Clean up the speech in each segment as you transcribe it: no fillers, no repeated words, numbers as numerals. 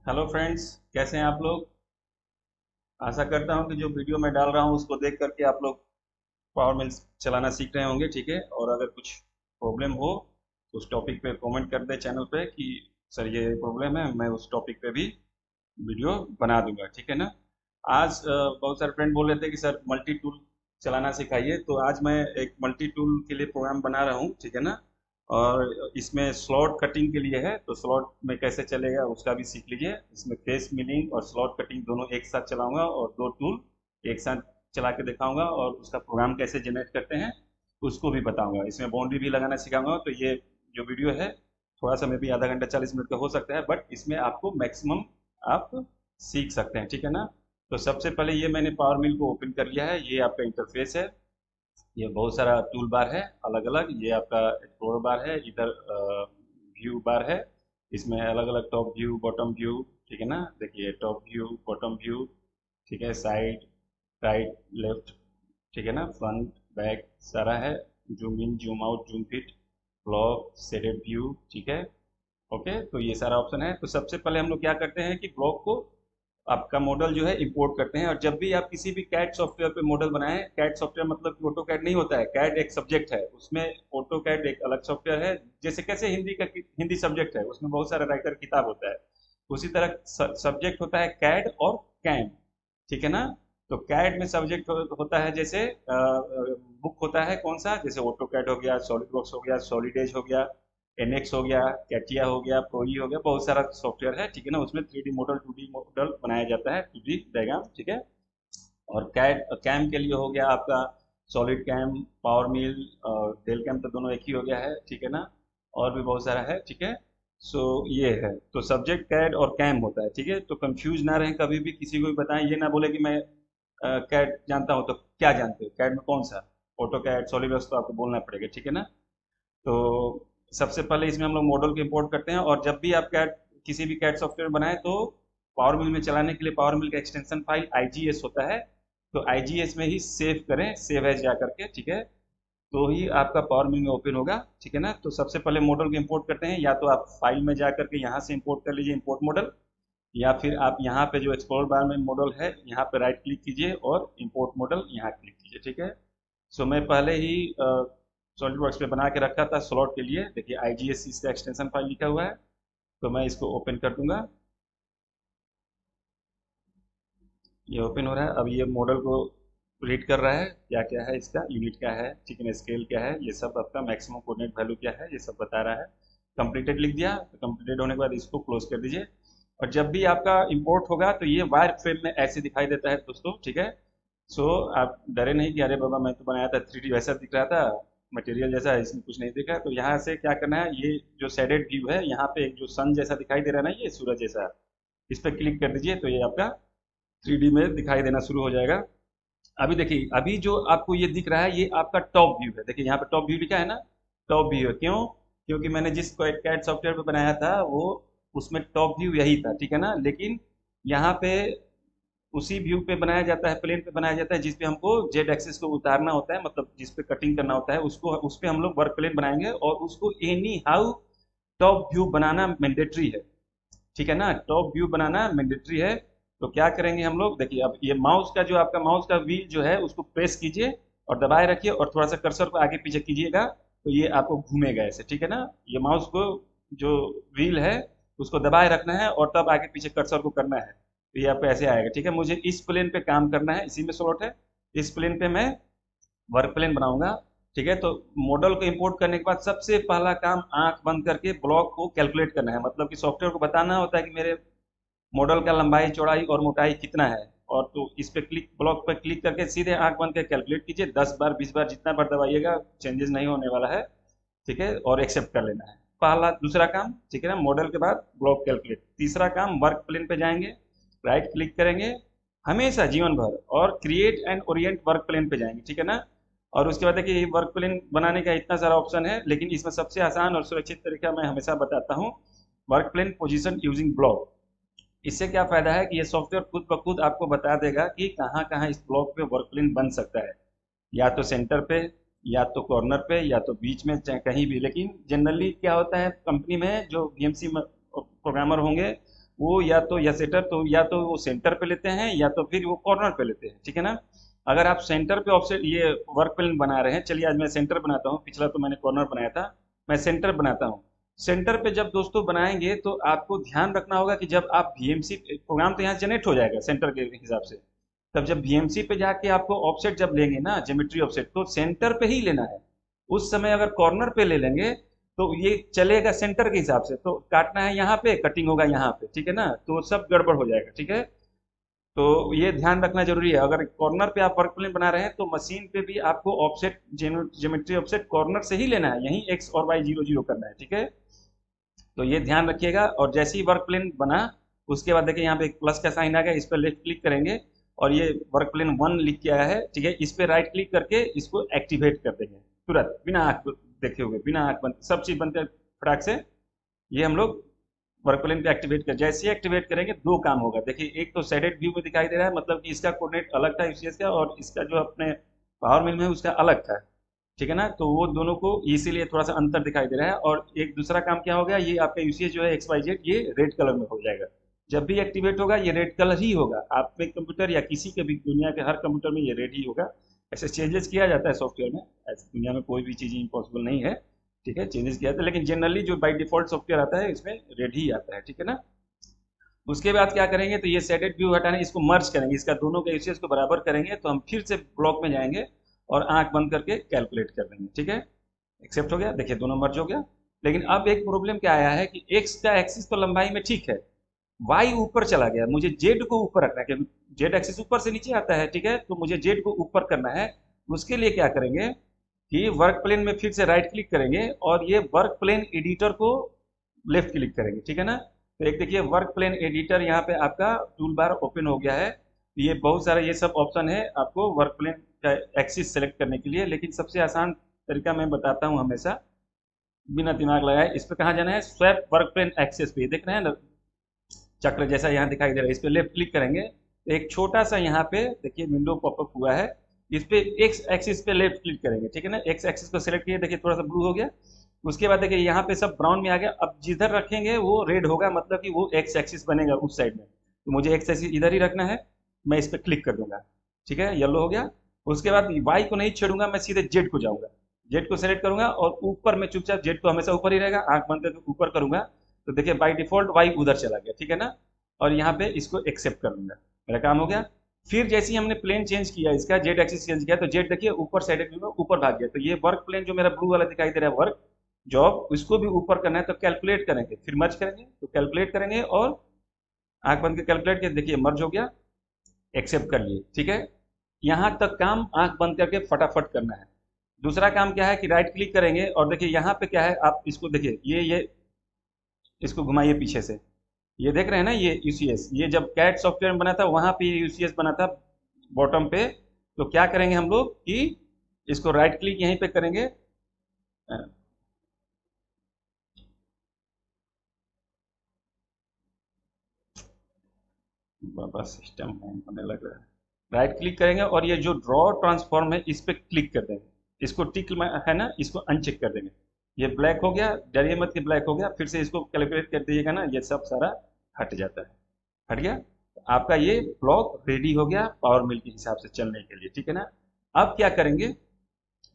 Hello friends, कैसे हैं आप लोग। आशा करता हूं कि जो वीडियो मैं डाल रहा हूं उसको देख करके आप लोग पावर मिल चलाना सीख रहे होंगे। ठीक है, और अगर कुछ प्रॉब्लम हो तो उस टॉपिक पे कमेंट कर दें चैनल पे कि सर ये प्रॉब्लम है, मैं उस टॉपिक पे भी वीडियो बना दूंगा। ठीक है ना। आज बहुत सारे फ्रेंड बोल रहे थे कि सर मल्टी टूल चलाना सिखाइए, तो आज मैं एक मल्टी टूल के लिए प्रोग्राम बना रहा हूँ। ठीक है ना। और इसमें स्लॉट कटिंग के लिए है, तो स्लॉट में कैसे चलेगा उसका भी सीख लीजिए। इसमें फेस मिलिंग और स्लॉट कटिंग दोनों एक साथ चलाऊंगा और दो टूल एक साथ चला के दिखाऊंगा, और उसका प्रोग्राम कैसे जनरेट करते हैं उसको भी बताऊंगा। इसमें बाउंड्री भी लगाना सिखाऊंगा। तो ये जो वीडियो है थोड़ा सा में भी आधा घंटा 40 मिनट का हो सकता है, बट इसमें आपको मैक्सिमम आप सीख सकते हैं। ठीक है ना। तो सबसे पहले ये मैंने पावर मिल को ओपन कर लिया है। ये आपका इंटरफेस है। ये बहुत सारा टूल बार है अलग अलग। ये आपका एक्सप्लोर बार है, इधर व्यू बार है। इसमें अलग अलग टॉप व्यू, बॉटम व्यू। ठीक है ना। देखिए टॉप व्यू, बॉटम व्यू। ठीक है, साइड, राइट, लेफ्ट। ठीक है ना, फ्रंट, बैक सारा है। Zoom in, zoom out, zoom fit, block, shaded view. ठीक है। ओके, तो ये सारा ऑप्शन है। तो सबसे पहले हम लोग क्या करते हैं कि ब्लॉक को, आपका मॉडल जो है इंपोर्ट करते हैं। और जब भी आप किसी भी कैड सॉफ्टवेयर पे मॉडल बनाएं, कैड सॉफ्टवेयर मतलब कि ऑटो कैड नहीं होता है, कैड एक सब्जेक्ट है, उसमें ऑटो कैड एक अलग सॉफ्टवेयर है। जैसे कैसे हिंदी का हिंदी सब्जेक्ट है, उसमें बहुत सारा राइटर किताब होता है, उसी तरह सब्जेक्ट होता है कैड और कैम। ठीक है ना। तो कैड में सब्जेक्ट होता है, जैसे बुक होता है कौन सा, जैसे ऑटो कैड हो गया, सॉलिड वर्क्स हो गया, सॉलिड एज हो गया, एनएक्स हो गया, कैटिया हो गया, प्रोई हो गया, बहुत सारा सॉफ्टवेयर है। ठीक है ना। उसमें 3D मॉडल, 2D मॉडल बनाया जाता है, 2D डायग्राम। ठीक है। और कैड कैम के लिए हो गया आपका सॉलिड कैम, पावर मिल और डेल कैम, तो दोनों एक ही हो गया है। ठीक है ना। और भी बहुत सारा है। ठीक है। सो ये है, तो सब्जेक्ट कैड और कैम होता है। ठीक है, तो कंफ्यूज ना रहें, कभी भी किसी को भी बताएं, ये ना बोले कि मैं कैड जानता हूँ। तो क्या जानते हो कैड में, कौन सा ऑटो कैड, सॉलिडवर्क्स, तो आपको बोलना पड़ेगा। ठीक है ना। तो सबसे पहले इसमें हम लोग मॉडल को इंपोर्ट करते हैं। और जब भी आप कैड, किसी भी कैड सॉफ्टवेयर बनाएं, तो पावर मिल में चलाने के लिए पावर मिल का एक्सटेंशन फाइल आईजीएस होता है। तो आईजीएस में ही सेव करें, सेव एज जा करके। ठीक है। तो ही आपका पावर मिल में ओपन होगा। ठीक है ना। तो सबसे पहले मॉडल को इंपोर्ट करते हैं, या तो आप फाइल में जा करके यहाँ से इंपोर्ट कर लीजिए, इंपोर्ट मॉडल। या फिर आप यहाँ पे जो एक्सप्लोर बार में मॉडल है, यहाँ पे राइट क्लिक कीजिए और इंपोर्ट मॉडल यहाँ क्लिक कीजिए। ठीक है। सो मैं पहले ही सॉलिड वर्क्स पे बना के रखा था स्लॉट के लिए। देखिए आईजीएस इसका एक्सटेंशन फाइल लिखा हुआ है, तो मैं इसको ओपन कर दूंगा। ये ओपन हो रहा है। अब ये मॉडल को रीड कर रहा है, क्या क्या है इसका, यूनिट क्या है, चिकन स्केल क्या है, ये सब आपका मैक्सिमम कोऑर्डिनेट वैल्यू क्या है, ये सब बता रहा है। कंप्लीटेड लिख दिया, तो कंप्लीटेड होने के बाद इसको क्लोज कर दीजिए। और जब भी आपका इंपोर्ट होगा तो ये वायर फ्रेम में ऐसे दिखाई देता है दोस्तों। ठीक है। सो आप डरे नहीं कि अरे बाबा मैं तो बनाया था 3D वैसा दिख रहा था, मटेरियल जैसा है, इसमें कुछ नहीं दिख रहा है। तो यहाँ से क्या करना है, ये जो शेडेड व्यू है, यहाँ पे एक जो सन जैसा दिखाई दे रहा है ना, ये सूरज जैसा, इस पर क्लिक कर दीजिए, तो ये आपका 3D में दिखाई देना शुरू हो जाएगा। अभी देखिए, अभी जो आपको ये दिख रहा है ये आपका टॉप व्यू है। देखिए यहाँ पे टॉप व्यू लिखा है ना, टॉप व्यू है। क्यों? क्योंकि मैंने जिस कैड सॉफ्टवेयर पे बनाया था वो, उसमें टॉप व्यू यही था। ठीक है ना। लेकिन यहाँ पे उसी व्यू पे बनाया जाता है, प्लेन पे बनाया जाता है जिस पे हमको जेड एक्सिस को उतारना होता है, मतलब जिस पे कटिंग करना होता है, उसको उस पे हम लोग वर्क प्लेन बनाएंगे, और उसको any how top view banana mandatory है। ठीक है ना। टॉप व्यू बनाना मैंडेटरी है। तो क्या करेंगे हम लोग, देखिए अब ये माउस का, जो आपका माउस का व्हील जो है उसको प्रेस कीजिए और दबाए रखिए, और थोड़ा सा कर्सर को आगे पीछे कीजिएगा, तो ये आपको घूमेगा ऐसे। ठीक है ना। ये माउस को, जो व्हील है, उसको दबाए रखना है और तब आगे पीछे कर्सर को करना है, तो ये आपको ऐसे आएगा। ठीक है। मुझे इस प्लेन पे काम करना है, इसी में स्लॉट है, इस प्लेन पे मैं वर्क प्लेन बनाऊंगा। ठीक है। तो मॉडल को इंपोर्ट करने के बाद सबसे पहला काम, आंख बंद करके ब्लॉक को कैलकुलेट करना है। मतलब कि सॉफ्टवेयर को बताना होता है कि मेरे मॉडल का लंबाई, चौड़ाई और मोटाई कितना है। और तो इस पे क्लिक, ब्लॉक पे क्लिक करके सीधे आंख बंद करके कैलकुलेट कीजिए, 10 बार 20 बार जितना बार दबाइएगा चेंजेस नहीं होने वाला है। ठीक है। और एक्सेप्ट कर लेना है, पहला। दूसरा काम, ठीक है ना, मॉडल के बाद ब्लॉक कैलकुलेट। तीसरा काम, वर्क प्लेन पे जाएंगे, राइट क्लिक करेंगे हमेशा जीवन भर, और create and orient work plane पे जाएंगे। ठीक है ना। और उसके बाद देखिए, वर्क प्लेन बनाने का इतना सारा ऑप्शन है, लेकिन इसमें सबसे आसान और सुरक्षित तरीका मैं हमेशा बताता हूँ, work plane position using block. इससे क्या फायदा है कि ये सॉफ्टवेयर खुद ब खुद आपको बता देगा कि कहाँ कहाँ इस ब्लॉक पे वर्क प्लेन बन सकता है, या तो सेंटर पे, या तो कॉर्नर पे, या तो बीच में, चाहे कहीं भी। लेकिन जनरली क्या होता है, कंपनी में जो बीएमसी प्रोग्रामर होंगे वो या तो या सेटर तो या तो वो सेंटर पे लेते हैं या तो फिर वो कॉर्नर पे लेते हैं, ठीक है ना। अगर आप सेंटर पे ऑफसेट ये वर्क प्लेन बना रहे हैं, चलिए आज मैं सेंटर बनाता हूँ, पिछला तो मैंने कॉर्नर बनाया था, मैं सेंटर बनाता हूँ। सेंटर पे जब दोस्तों बनाएंगे तो आपको ध्यान रखना होगा कि जब आप वीएमसी प्रोग्राम तो यहाँ जनरेट हो जाएगा सेंटर के हिसाब से, तब जब वीएमसी पे जाके आपको ऑफसेट जब लेंगे ना, ज्योमेट्री ऑफसेट, तो सेंटर पे ही लेना है। उस समय अगर कॉर्नर पे ले लेंगे तो ये चलेगा सेंटर के हिसाब से, तो काटना है यहाँ पे, कटिंग होगा यहाँ पे, ठीक है ना, तो सब गड़बड़ हो जाएगा, ठीक है। तो ये ध्यान रखना जरूरी है, अगर कॉर्नर पे आप वर्क प्लेन बना रहे हैं तो मशीन पे भी आपको ऑफसेट, ज्योमेट्री ऑफसेट कॉर्नर से ही लेना है, यहीं एक्स और वाई 0 0 करना है, ठीक है। तो ये ध्यान रखिएगा। और जैसे ही वर्क प्लेन बना, उसके बाद देखिए यहाँ पे एक प्लस का साइन आ गया, इस पर लेफ्ट क्लिक करेंगे और ये वर्क प्लेन 1 लिख के आया है, ठीक है, इस पे राइट क्लिक करके इसको एक्टिवेट कर देंगे तुरंत, बिना आंख देखे हुए, बिना आंख बंद, सब चीज बंद कर फटाक से ये हम लोग वर्क प्लेन पे एक्टिवेट कर, जैसे ही एक्टिवेट करेंगे दो काम होगा। देखिए एक तो शेडेड व्यू में दिखाई दे रहा है, मतलब कि इसका कोऑर्डिनेट अलग था यूसीएस का, और इसका जो अपने पावर मिल में है उसका अलग था, ठीक है ना। तो वो दोनों को इसीलिए थोड़ा सा अंतर दिखाई दे रहा है। और एक दूसरा काम क्या हो गया, ये आपका यूसीएस जो है एक्स वाई जेड, ये रेड कलर में हो जाएगा। जब भी एक्टिवेट होगा ये रेड कलर ही होगा, आपके कंप्यूटर या किसी के भी दुनिया के हर कंप्यूटर में ये रेड ही होगा। ऐसे चेंजेस किया जाता है सॉफ्टवेयर में, ऐसे दुनिया में कोई भी चीज़ इम्पॉसिबल नहीं है, ठीक है, चेंजेस किया जाता है, लेकिन जनरली जो बाई डिफॉल्ट सॉफ्टवेयर आता है इसमें रेड ही आता है, ठीक है ना। उसके बाद क्या करेंगे, तो ये शेडेड व्यू हटाने, इसको मर्ज करेंगे, इसका दोनों के यूसीएस को बराबर करेंगे, तो हम फिर से ब्लॉक में जाएंगे और आंख बंद करके कैलकुलेट कर देंगे, ठीक है। एक्सेप्ट हो गया, देखिए दोनों मर्ज हो गया। लेकिन अब एक प्रॉब्लम क्या आया है कि एक्स का एक्सिस तो लंबाई में ठीक है, वाई ऊपर चला गया, मुझे जेड को ऊपर रखना है, क्योंकि जेड एक्सिस ऊपर से नीचे आता है, ठीक है, तो मुझे जेड को ऊपर करना है। उसके लिए क्या करेंगे कि वर्क प्लेन में फिर से राइट क्लिक करेंगे और ये वर्क प्लेन एडिटर को लेफ्ट क्लिक करेंगे, ठीक है ना। तो एक देखिए वर्क प्लेन एडिटर यहाँ पे आपका टूल बार ओपन हो गया है, ये बहुत सारे ये सब ऑप्शन है आपको वर्क प्लेन का एक्सिस सेलेक्ट करने के लिए, लेकिन सबसे आसान तरीका मैं बताता हूँ हमेशा, बिना दिमाग लगाए। इस पे कहाँ जाना है, स्वैप वर्क प्लेन एक्सिस पे, देख रहे हैं ना चक्र जैसा यहाँ दिखाई दे रहा है, इस पे लेफ्ट क्लिक करेंगे तो एक छोटा सा यहाँ पे देखिए विंडो पॉपअप हुआ है, इस पे एक्स एक्सिस पे लेफ्ट क्लिक करेंगे, ठीक है ना, एक्स एक्सिस को सिलेक्ट किए, देखिए थोड़ा सा ब्लू हो गया। उसके बाद देखिए यहाँ पे सब ब्राउन में आ गया, अब जिधर रखेंगे वो रेड होगा, मतलब कि वो एक्स एक्सिस बनेगा उस साइड में, तो मुझे एक्स एक्सिस इधर ही रखना है, मैं इस पर क्लिक कर दूंगा, ठीक है, येलो हो गया। उसके बाद वाई को नहीं छेड़ूंगा, मैं सीधे जेड को जाऊंगा, जेड को सेलेक्ट करूंगा और ऊपर में चुपचाप, जेड तो हमेशा ऊपर ही रहेगा, आंख बंद करके ऊपर करूंगा, तो देखिए बाई डिफॉल्ट वाई उधर चला गया, ठीक है ना। और यहाँ पे इसको एक्सेप्ट कर लूंगा, मेरा काम हो गया। फिर जैसे ही हमने प्लेन चेंज किया, इसका जेड एक्सिस चेंज किया, तो जेड देखिए ऊपर साइड में ऊपर भाग गया, तो ये वर्क प्लेन जो मेरा ब्लू वाला दिखाई दे रहा है वर्क जॉब, इसको भी ऊपर करना है, तो कैलकुलेट करेंगे, फिर मर्ज करेंगे, तो कैलकुलेट करेंगे और आंख बंद के कैलकुलेट के देखिए मर्ज हो गया, एक्सेप्ट कर लिए, ठीक है। यहाँ तक काम आंख बंद करके फटाफट करना है। दूसरा काम क्या है कि राइट क्लिक करेंगे और देखिए यहाँ पे क्या है, आप इसको देखिए, ये इसको घुमाइए पीछे से, ये देख रहे हैं ना, ये यूसीएस, ये जब कैट सॉफ्टवेयर में बना था वहां पे यूसीएस बना था बॉटम पे। तो क्या करेंगे हम लोग कि इसको राइट क्लिक यहीं पे करेंगे, बाबा सिस्टम हैंग होने लग रहा है। राइट क्लिक करेंगे और ये जो ड्रॉ ट्रांसफॉर्म है इस पे क्लिक कर देंगे, इसको टिक है ना, इसको अनचेक कर देंगे, ये ब्लैक हो गया, डरिए मत कि ब्लैक हो गया, फिर से इसको कैलकुलेट कर दीजिएगा ना, ये सब सारा हट जाता है, हट गया। तो आपका ये ब्लॉक रेडी हो गया पावर मिल के हिसाब से चलने के लिए, ठीक है ना। अब क्या करेंगे,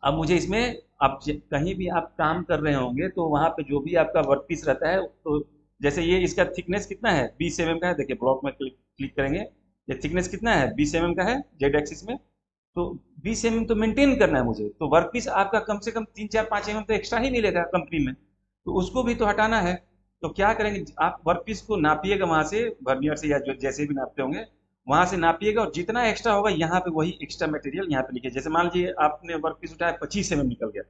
अब मुझे इसमें, आप कहीं भी आप काम कर रहे होंगे तो वहां पे जो भी आपका वर्क पीस रहता है, तो जैसे ये इसका थिकनेस कितना है, 20 mm का है, देखिए ब्लॉक में क्लिक करेंगे, ये थिकनेस कितना है, 20 mm का है जेड एक्सिस में, तो 20 mm तो मेंटेन करना है मुझे, तो वर्क पीस आपका कम से कम 3 4 5 mm तो एक्स्ट्रा ही मिलेगा कंपनी में, तो उसको भी तो हटाना है। तो क्या करेंगे, आप वर्क पीस को नापिएगा वहां से वर्नियर से या जो जैसे भी नापते होंगे वहां से नापिएगा, और जितना एक्स्ट्रा होगा यहाँ पे वही एक्स्ट्रा मटेरियल यहाँ पे लिखिए। जैसे मान लीजिए आपने वर्क पीस उठाया 25 mm निकल गया,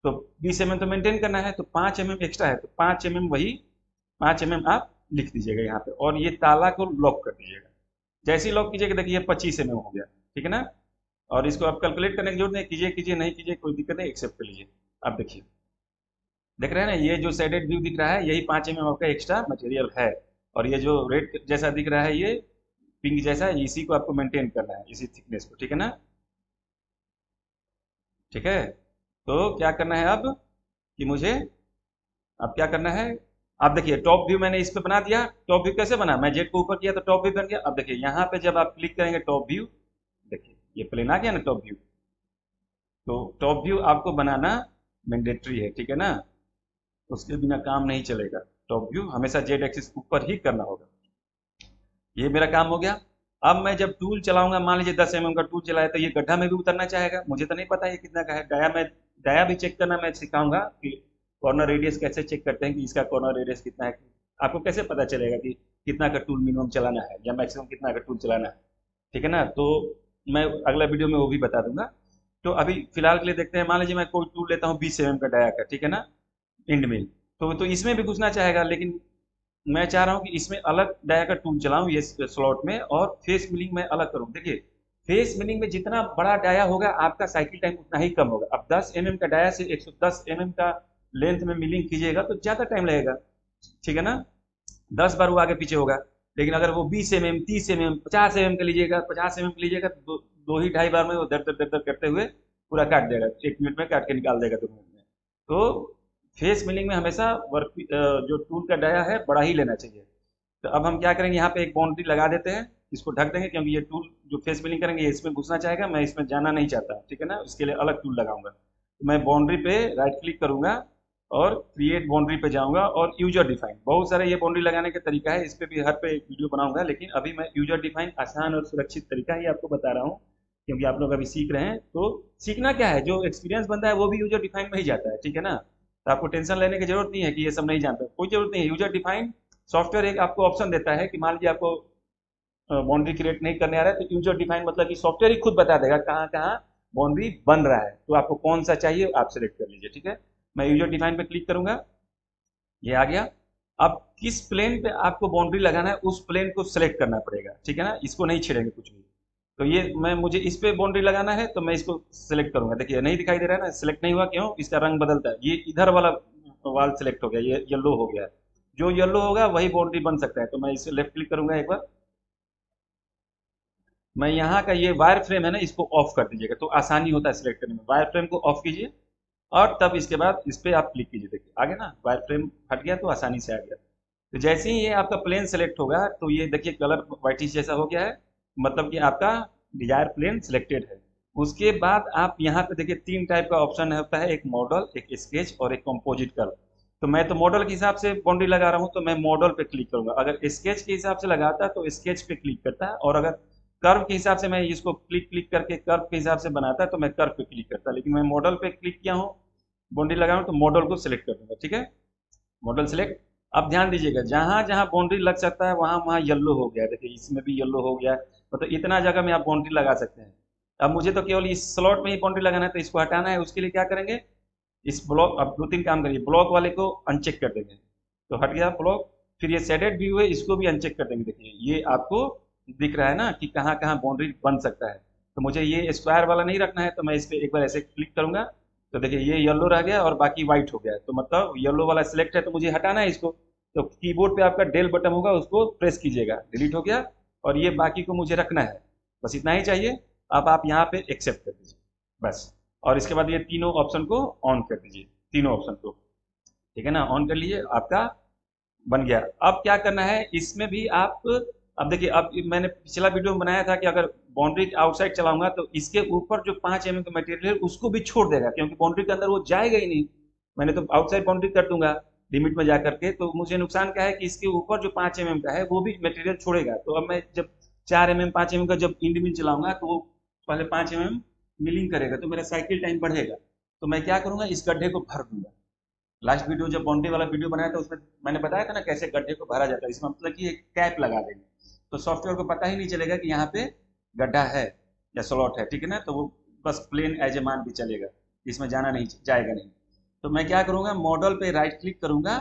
तो 20 mm तो मेंटेन करना है, तो 5 mm एक्स्ट्रा है, तो 5 mm वही 5 mm आप लिख दीजिएगा यहाँ पे, और ये ताला को लॉक कर दीजिएगा। जैसे ही लॉक कीजिएगा देखिए 25 mm हो गया, ठीक है ना। और इसको आप कैलकुलेट करने की जरूरत नहीं, कीजिए कीजिए नहीं कीजिए कोई दिक्कत नहीं, एक्सेप्ट कर लीजिए। आप देखिए, देख रहे हैं ना, ये जो शेडेड व्यू दिख रहा है यही 5 mm आपका एक्स्ट्रा मटेरियल है, और ये जो रेड जैसा दिख रहा है ये पिंक जैसा, इसी को आपको मेंटेन करना है, इसी थिकनेस को, ठीक है ना, ठीक है। तो क्या करना है अब कि मुझे, अब क्या करना है, अब देखिए टॉप व्यू मैंने इस पे बना दिया। टॉप व्यू कैसे बना, मैं जेट को ऊपर किया तो टॉप व्यू बन गया। अब देखिए यहाँ पे जब आप क्लिक करेंगे टॉप व्यू, देखिए ये प्लेन आ गया ना टॉप व्यू। तो टॉप व्यू आपको बनाना मैंडेटरी है, ठीक है ना, उसके बिना काम नहीं चलेगा। टॉप व्यू हमेशा जेड एक्सिस ऊपर ही करना होगा। ये मेरा काम हो गया। अब मैं जब टूल चलाऊंगा, मान लीजिए 10 mm का टूल चलाया, तो ये गड्ढा में भी उतरना चाहेगा। मुझे तो नहीं पता ये कितना का है। डाया भी चेक करना मैं सिखाऊंगा कि कॉर्नर रेडियस कैसे चेक करते हैं कि इसका कॉर्नर रेडियस कितना है। आपको कैसे पता चलेगा कि कितना का टूल मिनिमम चलाना है या मैक्सिमम कितना का टूल चलाना है, ठीक है ना। तो मैं अगला वीडियो में वो भी बता दूंगा। तो अभी फिलहाल के लिए देखते हैं, मान लीजिए मैं कोई टूल लेता हूँ 20 mm का डाया का, ठीक है ना, इंड मिल। तो इसमें भी घुसना चाहेगा, लेकिन मैं चाह रहा हूँ कि इसमें अलग डाया का टूल चलाऊं ये स्लॉट में, और फेस मिलिंग में अलग करूं। देखिए फेस मिलिंग में जितना बड़ा डाया होगा आपका साइकिल टाइम उतना ही कम होगा। अब 10 mm का डाया से 110 mm का लेंथ में मिलिंग कीजिएगा तो ज्यादा टाइम लगेगा, ठीक है ना, 10 बार वो आगे पीछे होगा। लेकिन अगर वो 20 mm 30 mm 50 mm का लीजिएगा, 50 mm का लीजिएगा तो दो ही ढाई बार में वो दर दर दर दर करते हुए पूरा काट देगा, 1 मिनट में काट के निकाल देगा 2 मिनट में। तो फेस मिलिंग में हमेशा वर्क जो टूल का डाया है बड़ा ही लेना चाहिए। तो अब हम क्या करेंगे, यहाँ पे एक बाउंड्री लगा देते हैं, इसको ढक देंगे, क्योंकि ये टूल जो फेस मिलिंग करेंगे ये इसमें घुसना चाहेगा, मैं इसमें जाना नहीं चाहता, ठीक है ना, इसके लिए अलग टूल लगाऊंगा। तो मैं बाउंड्री पे राइट क्लिक करूंगा और क्रिएट बाउंड्री पे जाऊंगा और यूजर डिफाइन। बहुत सारे ये बाउंड्री लगाने का तरीका है, इस पे भी हर पे एक वीडियो बनाऊंगा, लेकिन अभी मैं यूजर डिफाइन आसान और सुरक्षित तरीका ही आपको बता रहा हूँ, क्योंकि आप लोग अभी सीख रहे हैं। तो सीखना क्या है, जो एक्सपीरियंस बंदा है वो भी यूजर डिफाइन में ही जाता है, ठीक है ना। तो आपको टेंशन लेने की जरूरत नहीं है कि ये सब नहीं जानता, कोई जरूरत नहीं है। यूजर डिफाइन सॉफ्टवेयर एक आपको ऑप्शन देता है कि मान लीजिए आपको बाउंड्री क्रिएट नहीं करने आ रहा है, तो यूजर डिफाइन मतलब कि सॉफ्टवेयर ही खुद बता देगा कहाँ कहाँ बाउंड्री बन रहा है। तो आपको कौन सा चाहिए आप सेलेक्ट कर लीजिए, ठीक है। मैं यूजर डिफाइन पे क्लिक करूंगा, ये आ गया। अब किस प्लेन पे आपको बाउंड्री लगाना है उस प्लेन को सिलेक्ट करना पड़ेगा, ठीक है ना, इसको नहीं छेड़ेंगे कुछ भी। तो ये मुझे इस पे बाउंड्री लगाना है तो मैं इसको सिलेक्ट करूंगा। देखिए नहीं दिखाई दे रहा है ना, सिलेक्ट नहीं हुआ, क्यों, इसका रंग बदलता है। ये इधर वाला वाल सिलेक्ट हो गया, ये येलो हो गया है। जो येलो होगा वही बाउंड्री बन सकता है। तो मैं इसे लेफ्ट क्लिक करूंगा एक बार। मैं यहाँ का ये वायर फ्रेम है ना, इसको ऑफ कर दीजिएगा तो आसानी होता है सिलेक्ट करने में। वायर फ्रेम को ऑफ कीजिए और तब इसके बाद इस पे आप क्लिक कीजिए। देखिए आगे ना वायर फ्रेम हट गया तो आसानी से आ गया। तो जैसे ही ये आपका प्लेन सेलेक्ट होगा तो ये देखिए कलर व्हाइटिश जैसा हो गया है, मतलब कि आपका डिजायर प्लेन सिलेक्टेड है। उसके बाद आप यहाँ पे देखिए 3 टाइप का ऑप्शन होता है, एक मॉडल, एक स्केच और एक कंपोजिट कर्व। तो मैं तो मॉडल के हिसाब से बाउंड्री लगा रहा हूँ तो मैं मॉडल पे क्लिक करूंगा। अगर स्केच के हिसाब से लगाता तो स्केच पे क्लिक करता है, और अगर कर्व के हिसाब से मैं इसको क्लिक क्लिक करके कर्व के हिसाब से बनाता तो मैं कर्व पे क्लिक करता। लेकिन मैं मॉडल पे क्लिक किया हूँ, बाउंड्री लगा हूँ, तो मॉडल को सिलेक्ट कर दूंगा, ठीक है, मॉडल सिलेक्ट। अब ध्यान दीजिएगा जहां जहां बाउंड्री लग सकता है वहां वहां येलो हो गया, देखिए इसमें भी येलो हो गया। मतलब इतना जगह में आप बाउंड्री लगा सकते हैं। अब मुझे तो केवल इस स्लॉट में ही बाउंड्री लगाना है, तो इसको हटाना है। उसके लिए क्या करेंगे, इस ब्लॉक, अब 2-3 काम करिए, ब्लॉक वाले को अनचेक कर देंगे तो हट गया ब्लॉक। फिर ये शेडेड व्यू है, इसको भी अनचेक कर देंगे। देखिए ये आपको दिख रहा है ना कि कहाँ कहाँ बाउंड्री बन सकता है। तो मुझे ये स्क्वायर वाला नहीं रखना है, तो मैं इस पर एक बार ऐसे क्लिक करूंगा तो देखिए ये येलो रह गया और बाकी व्हाइट हो गया। तो मतलब येलो वाला सिलेक्ट है तो मुझे हटाना है इसको। तो कीबोर्ड पे आपका डेल बटन होगा, उसको प्रेस कीजिएगा, डिलीट हो गया। और ये बाकी को मुझे रखना है, बस इतना ही चाहिए। अब आप यहाँ पे एक्सेप्ट कर दीजिए बस। और इसके बाद ये तीनों ऑप्शन को ऑन कर दीजिए, तीनों ऑप्शन को, ठीक है ना, ऑन कर लीजिए, आपका बन गया। अब क्या करना है इसमें भी आप, अब देखिए, अब मैंने पिछला वीडियो में बनाया था कि अगर बाउंड्री के आउटसाइड चलाऊंगा तो इसके ऊपर जो 5 mm का मटेरियल है उसको भी छोड़ देगा, क्योंकि बाउंड्री के अंदर वो जाएगा ही नहीं। मैंने तो आउटसाइड बाउंड्री कर दूंगा लिमिट में जाकर के, तो मुझे नुकसान क्या है कि इसके ऊपर जो 5 mm का है वो भी मटेरियल छोड़ेगा। तो अब मैं जब 4 mm 5 mm का जब इंड मिल चलाऊंगा तो वो पहले 5 mm मिलिंग करेगा, तो मेरा साइकिल टाइम बढ़ेगा। तो मैं क्या करूंगा, इस गड्ढे को भर दूंगा। लास्ट वीडियो जब बाउंड्री वाला वीडियो बनाया था उसमें मैंने बताया था ना कैसे गड्ढे को भरा जाता है। इसमें मतलब कि एक कैप लगा देंगे तो सॉफ्टवेयर को पता ही नहीं चलेगा कि यहाँ पे गड्ढा है या स्लॉट है, ठीक है ना। तो वो बस प्लेन एज ए मान भी चलेगा, इसमें जाना नहीं जाएगा नहीं। तो मैं क्या करूँगा, मॉडल पे राइट क्लिक करूँगा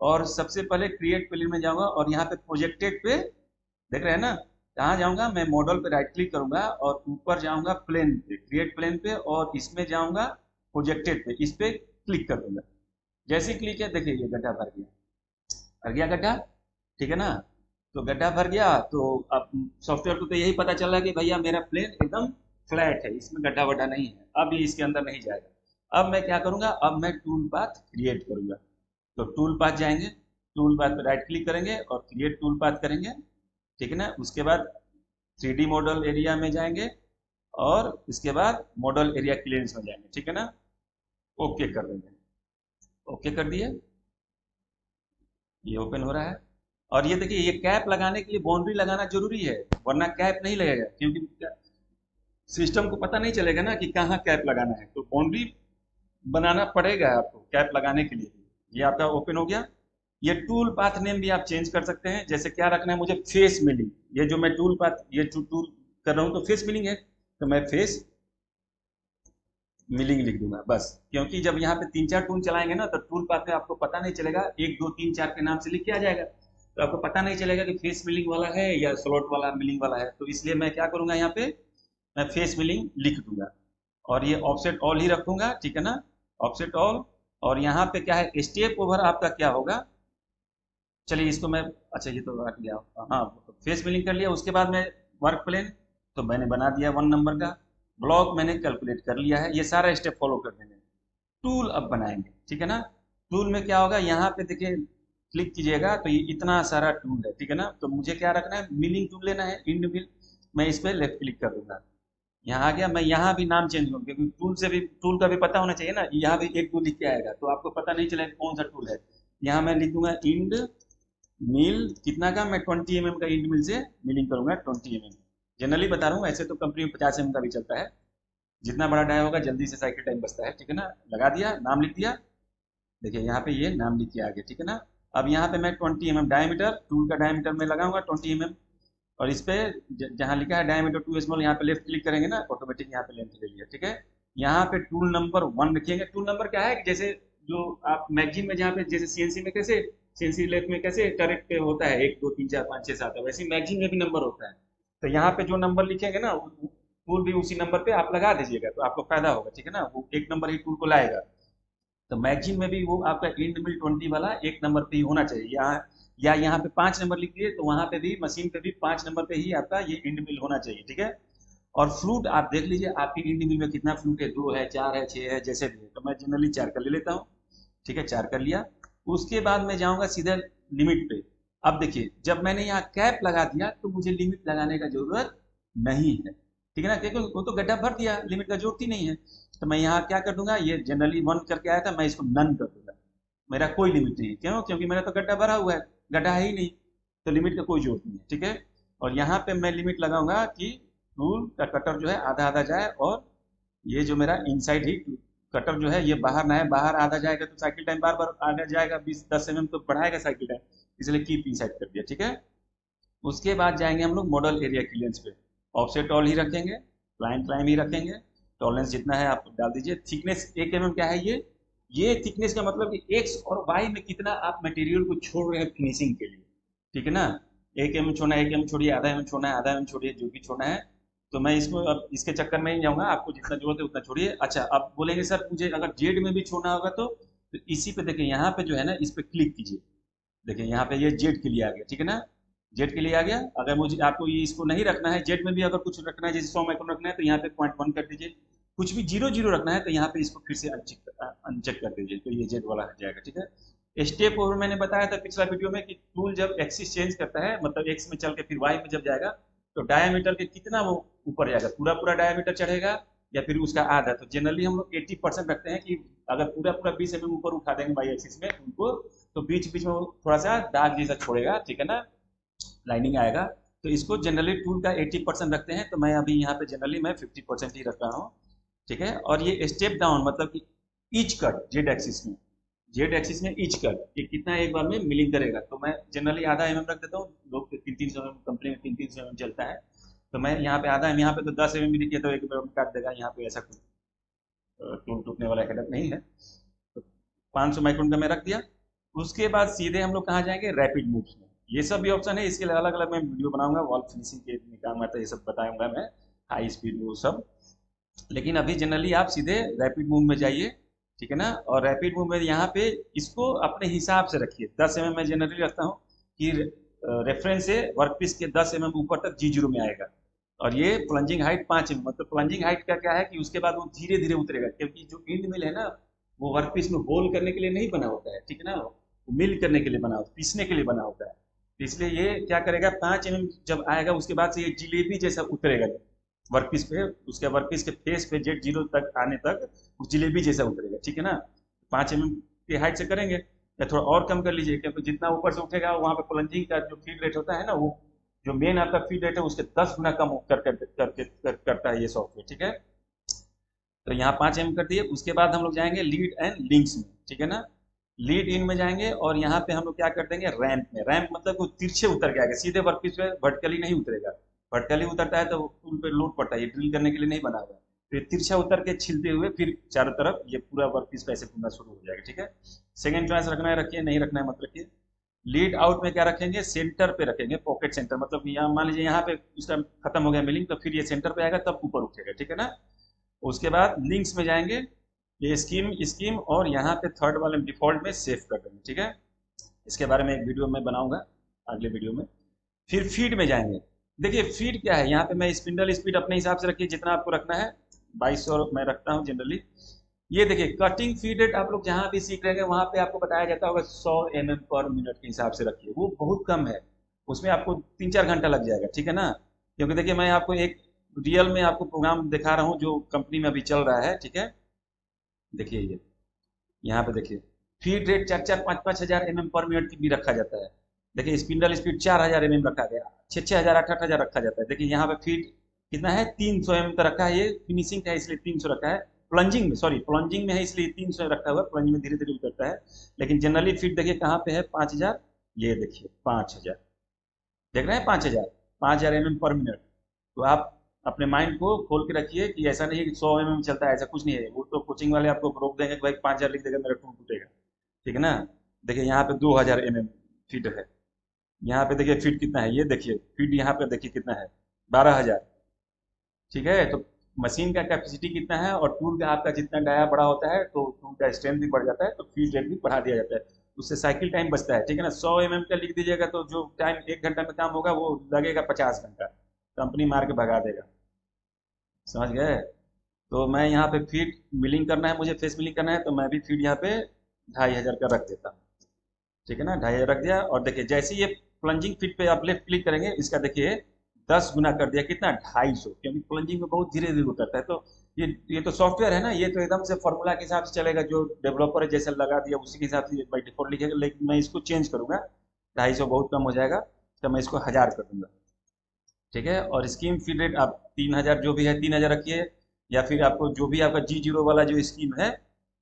और सबसे पहले क्रिएट प्लेन में जाऊँगा और यहाँ पे प्रोजेक्टेड पे देख रहे हैं ना, कहाँ जाऊँगा मैं, मॉडल पे राइट क्लिक करूँगा और ऊपर जाऊँगा प्लेन पे, क्रिएट प्लेन पे, और इसमें जाऊँगा प्रोजेक्टेड पे, इस पे क्लिक कर दूंगा। जैसे ही क्लिक है देखिए ये गड्ढा भर गया गड्ढा, ठीक है ना। तो गड्ढा भर गया तो अब सॉफ्टवेयर को तो यही पता चला कि भैया मेरा प्लेन एकदम फ्लैट है, इसमें गड्ढा वड्ढा नहीं है, अब ये इसके अंदर नहीं जाएगा। अब मैं क्या करूंगा, अब मैं टूल पाथ क्रिएट करूंगा। तो टूल पाथ जाएंगे, टूल पाथ पे राइट क्लिक करेंगे और क्रिएट टूल पाथ करेंगे, ठीक है ना। उसके बाद 3D मॉडल एरिया में जाएंगे और इसके बाद मॉडल एरिया क्लियरेंस में जाएंगे, ठीक है ना। ओके कर देंगे, ओके कर दिए, ये ओपन हो रहा है। और ये देखिए, ये कैप लगाने के लिए बाउंड्री लगाना जरूरी है, वरना कैप नहीं लगेगा, क्योंकि सिस्टम को पता नहीं चलेगा ना कि कहाँ कैप लगाना है, तो बाउंड्री बनाना पड़ेगा आपको कैप लगाने के लिए। ये आपका ओपन हो गया। ये टूल पाथ नेम भी आप चेंज कर सकते हैं, जैसे क्या रखना है मुझे, फेस मिलिंग। ये जो मैं टूल पाथ ये टूल कर रहा हूँ तो फेस मिलिंग है, तो मैं फेस मिलिंग लिख दूंगा बस, क्योंकि जब यहाँ पे 3-4 टूल चलाएंगे ना तो टूल पाथ में आपको पता नहीं चलेगा, 1 2 3 4 के नाम से लिख के आ जाएगा, तो आपको पता नहीं चलेगा कि फेस मिलिंग वाला है या स्लॉट वाला मिलिंग वाला है। तो इसलिए मैं क्या करूंगा, यहाँ पे मैं फेस मिलिंग लिख दूंगा और ये ऑफसेट ऑल ही रखूंगा, ठीक है ना, ऑफसेट ऑल। और यहाँ पे क्या है, स्टेप ओवर आपका क्या होगा, चलिए इसको मैं, अच्छा ये तो रख लिया, हाँ फेस मिलिंग कर लिया। उसके बाद मैं वर्क प्लेन तो मैंने बना दिया 1 नंबर का, ब्लॉक मैंने कैलकुलेट कर लिया है, ये सारा स्टेप फॉलो कर देंगे। टूल अब बनाएंगे, ठीक है ना। टूल में क्या होगा, यहाँ पे देखिए क्लिक कीजिएगा तो ये इतना सारा टूल है, ठीक है ना। तो मुझे क्या रखना है, मिलिंग टूल लेना है, इंड मिल, मैं इस पर लेफ्ट क्लिक कर दूंगा। यहाँ आ गया, मैं यहाँ भी नाम चेंज करूँ, क्योंकि टूल से भी, टूल का भी पता होना चाहिए ना, यहाँ भी एक टूल लिख के आएगा तो आपको पता नहीं चलेगा कौन सा टूल है। यहाँ मैं लिख दूंगा इंड मिल, कितना का, मैं 20 mm का इंड मिल से मिलिंग करूंगा, 20 mm। जनरली बता रहा हूँ, ऐसे तो कंपनी में 50 mm का भी चलता है, जितना बड़ा डाया होगा जल्दी से साइकिल टाइम बचता है, ठीक है ना। लगा दिया, नाम लिख दिया, देखिए यहाँ पे ये नाम लिख के आ गया, ठीक है ना। अब यहाँ पे मैं 20 mm डायमीटर, टूल का डायमीटर में लगाऊंगा 20 mm, और इस पे जहाँ लिखा है डायमीटर टू स्मॉल, यहाँ पे लेफ्ट क्लिक करेंगे ना, ऑटोमेटिक यहाँ पे लेंथ ले लिया, ठीक है। यहाँ पे टूल नंबर 1 रखिएगा। टूल नंबर क्या है कि जैसे जो आप मैगजीन में जहाँ पे जैसे सीएनसी में कैसे, सीएनसी लेथ में कैसे टरेट पे होता है 1 2 3 4 5 6 7, वैसे मैगजीन में भी नंबर होता है। तो यहाँ पे जो नंबर लिखेंगे ना, टूल भी उसी नंबर पे आप लगा दीजिएगा तो आपको फायदा होगा, ठीक है ना। वो 1 नंबर ही टूल को लाएगा। तो मैगजीन में भी वो आपका इंड मिल 20 वाला 1 नंबर पे ही होना चाहिए, यहाँ या यहाँ पे 5 नंबर लिख दिए तो वहां पे भी मशीन पे भी 5 नंबर पे ही आपका ये इंड मिल होना चाहिए, ठीक है। और फ्लूट आप देख लीजिए आपकी इंड मिल में कितना फ्लूट है, 2 है 4 है 6 है, जैसे भी है। तो मैं जनरली 4 कर ले लेता हूँ, ठीक है, 4 कर लिया। उसके बाद मैं जाऊंगा सीधे लिमिट पे। अब देखिए, जब मैंने यहाँ कैप लगा दिया तो मुझे लिमिट लगाने का जरूरत नहीं है, ठीक है ना, क्योंकि वो तो गड्ढा भर दिया, लिमिट का जरूरत ही नहीं है। तो मैं यहाँ क्या कर दूंगा, ये जनरली 1 करके आया था, मैं इसको नन कर दूंगा, मेरा कोई लिमिट नहीं है, क्यों, क्योंकि मेरा तो गड्ढा भरा हुआ है, गड्ढा है ही नहीं, तो लिमिट का कोई जरूरत नहीं है, ठीक है। और यहाँ पे मैं लिमिट लगाऊंगा कि टूल का कटर जो है आधा आधा जाए, और ये जो मेरा इनसाइड ही कटर जो है ये बाहर ना है, बाहर आधा जाएगा तो साइकिल टाइम बार बार आगे जाएगा, 20-10 mm तो बढ़ाएगा साइकिल टाइम, इसलिए कीप इनसाइड कर दिया, ठीक है। उसके बाद जाएंगे हम लोग मॉडल एरिया क्लियरेंस पे, ऑफसेट ऑल ही रखेंगे, क्लाइम ही रखेंगे, टॉलरेंस जितना है आप डाल दीजिए। थिकनेस 1 mm क्या है, ये थिकनेस का मतलब कि एक्स और वाई में कितना आप मटेरियल को छोड़ रहे हैं फिनिशिंग के लिए, ठीक है ना। 1 mm छोड़ना है 1 mm छोड़िए, आधा mm छोड़ना है आधा mm छोड़िए, जो भी छोड़ना है। तो मैं इसको अब इसके चक्कर में नहीं जाऊंगा, आपको जितना जरूरत है उतना छोड़िए। अच्छा, अब बोलेंगे सर मुझे अगर जेड में भी छोड़ना होगा तो इसी पे देखिए, यहाँ पे जो है ना इस पे क्लिक कीजिए, देखिए यहाँ पे ये जेड के लिए आ गया, ठीक है ना, जेड के लिए आ गया। अगर मुझे आपको ये इसको नहीं रखना है, जेड में भी अगर कुछ रखना है जैसे 100 माइक्रोन रखना है तो यहाँ पे 0.1 कर दीजिए, कुछ भी 0 0 रखना है तो यहाँ पे इसको फिर से अनचेक कर दीजिए, तो ये जेड वाला हट जाएगा, ठीक है। स्टेप ओवर मैंने बताया था पिछला वीडियो में कि टूल जब एक्सिस चेंज करता है, मतलब एक्स में चल के फिर वाई में जब जाएगा तो डायमीटर के कितना वो ऊपर जाएगा, पूरा पूरा डायमीटर चढ़ेगा या फिर उसका आधा। तो जनरली हम लोग 80% रखते हैं कि अगर पूरा पूरा 20 mm ऊपर उठा देंगे वाई एक्सिस में उनको, तो बीच बीच में वो थोड़ा सा दाग जैसा छोड़ेगा, ठीक है ना, लाइनिंग आएगा। तो इसको जनरली टूल का 80% रखते हैं, तो मैं अभी यहाँ पे जनरली मैं 50% ही रख रहा हूँ, ठीक है। और ये स्टेप डाउन मतलब कि ईच कट जेड एक्सिस में ईच कट ये कितना एक बार में मिलिंग करेगा, तो मैं जनरली आधा mm रख देता हूँ, लोग 300 mm कंपनी में 300 mm चलता है, तो मैं यहाँ पे आधा यहाँ पे तो 10 mm भी लिखिए तो एक बार में काट देगा, यहाँ पे ऐसा कुछ टूल टूटने वाला हेडक नहीं है। तो 500 माइक्रोन का मैं रख दिया। उसके बाद सीधे हम लोग कहाँ जाएंगे, रैपिड मूव्स में। ये सब भी ऑप्शन है, इसके लिए अलग अलग मैं वीडियो बनाऊंगा, वॉल फिनिशिंग के काम आता है, ये सब बताऊंगा मैं, हाई स्पीड वो सब। लेकिन अभी जनरली आप सीधे रैपिड मूव में जाइए, ठीक है ना। और रैपिड मूव में यहाँ पे इसको अपने हिसाब से रखिए, 10 mm मैं जनरली रखता हूँ कि रेफरेंस से वर्कपीस के 10 mm ऊपर तक G0 में आएगा। और ये प्लंजिंग हाइट 5 mm, मतलब प्लंजिंग हाइट का क्या है कि उसके बाद वो धीरे धीरे उतरेगा, क्योंकि जो इंड मिल है ना वो वर्कपीस में होल करने के लिए नहीं बना होता है, ठीक है ना, मिल करने के लिए बना होता है, पीसने के लिए बना होता है। तो इसलिए ये क्या करेगा, 5 mm जब आएगा उसके बाद से ये जिलेबी जैसा उतरेगा वर्कपीस पे, उसके वर्कपीस के फेस पे Z0 तक आने तक वो जिलेबी जैसा उतरेगा, ठीक है ना। 5 mm की हाइट से करेंगे, या थोड़ा और कम कर लीजिए, क्योंकि जितना ऊपर से उठेगा वहाँ पे प्लंजिंग का जो फीड रेट होता है ना, वो जो मेन आपका फीड रेट है उसके 10 गुना कम करता है ये सॉफ्टवेयर, ठीक है। तो यहाँ 5 mm कर दिए। उसके बाद हम लोग जाएंगे लीड एंड लिंक्स में, ठीक है ना। लीड इन में जाएंगे और यहाँ पे हम लोग क्या कर देंगे, रैंप में। रैंप मतलब वो तिरछे उतर के आएगा, सीधे वर्कपीस पे वर्टिकली नहीं उतरेगा। वर्टिकली उतरता है तो टूल पे लोड पड़ता है, ये ड्रिल करने के लिए नहीं बना हुआ है। तो ये तिरछा उतर के छिलते हुए फिर चारों तरफ ये पूरा वर्कपीस पे ऐसे घूमना शुरू हो जाएगा, ठीक है। सेकंड चॉइस रखना है रखिए, नहीं रखना है मत रखिए। लीड आउट में क्या रखेंगे, सेंटर पे रखेंगे, पॉकेट सेंटर। मतलब यहाँ मान लीजिए यहाँ पे उसका खत्म हो गया मिलिंग, तो फिर ये सेंटर पे आएगा तब ऊपर उठेगा, ठीक है ना। उसके बाद लिंक्स में जाएंगे, ये स्कीम स्कीम और यहाँ पे थर्ड वाले डिफॉल्ट में सेव कर देंगे, ठीक है। इसके बारे में एक वीडियो मैं बनाऊंगा अगले वीडियो में। फिर फीड में जाएंगे। देखिए फीड क्या है, यहाँ पे मैं स्पिंडल स्पीड अपने हिसाब से रखिए, जितना आपको रखना है 2200 मैं रखता हूँ जनरली। ये देखिए कटिंग फीड रेट आप लोग जहाँ भी सीख रहे हैं वहाँ पे आपको बताया जाता होगा 100 mm पर मिनट के हिसाब से रखिए, वो बहुत कम है। उसमें आपको 3-4 घंटा लग जाएगा, ठीक है ना। क्योंकि देखिए मैं आपको एक रियल में आपको प्रोग्राम दिखा रहा हूँ जो कंपनी में अभी चल रहा है, ठीक है। देखिए ये यहाँ पे देखिए फीड रेट 4-4, 5-5 हजार पर मिनट की भी रखा जाता है। देखिए स्पिंडल स्पीड 4000 रखा गया, 6-6 हजार 8-8 हजार रखा जाता है। देखिए यहाँ पे फीड कितना है, 300 तक रखा है। ये फिनिशिंग का है इसलिए 300 रखा है। प्लंजिंग में, सॉरी प्लंजिंग में है इसलिए 300 रखा हुआ है, प्लंजिंग में धीरे धीरे उतरता है। लेकिन जनरली फीड देखिए कहाँ पे है, 5000। ये देखिए 5000, देख रहे हैं 5000, 5000 पर मिनट। तो आप अपने माइंड को खोल के रखिए कि ऐसा नहीं है कि 100 चलता है, ऐसा कुछ नहीं है। वो तो कोचिंग वाले आपको रोक देंगे कि भाई 5000 लिख देगा मेरा टूल टूटेगा, ठीक है ना। देखिए यहाँ पे 2000 फीट है। यहाँ पे देखिए फीट कितना है, ये देखिए फीट यहाँ पे देखिए कितना है, 12000, ठीक है। तो मशीन का कैपेसिटी कितना है और टूल का आपका जितना डाया बड़ा होता है तो टूल का स्ट्रेंथ भी बढ़ जाता है, तो फीड रेट भी बढ़ा दिया जाता है। उससे साइकिल टाइम बचता है, ठीक है ना। 100 का लिख दीजिएगा तो जो टाइम 1 घंटा में काम होगा वो लगेगा 50 घंटा, कंपनी मार के भगा देगा, समझ गए। तो मैं यहाँ पे फीड मिलिंग करना है, मुझे फेस मिलिंग करना है, तो मैं भी फीड यहाँ पे 2500 का रख देता हूँ, ठीक है ना। 2500 रख दिया। और देखिए जैसे ये प्लंजिंग फीड पे आप लेफ्ट क्लिक करेंगे, इसका देखिए 10 गुना कर दिया, कितना 250, क्योंकि प्लंजिंग में बहुत धीरे धीरे उतरता है। तो ये तो सॉफ्टवेयर है ना, ये तो एकदम से फॉर्मूला के हिसाब से चलेगा, जो डेवलपर है जैसे लगा दिया उसी के हिसाब से बाई डिफॉल्ट लिखेगा। लेकिन मैं इसको चेंज करूंगा, 250 बहुत कम हो जाएगा, तो मैं इसको 1000 कर दूंगा, ठीक है। और स्कीम फीड रेट आप 3000 जो भी है 3000 रखिए, या फिर आपको जो भी आपका G0 वाला जो स्कीम है,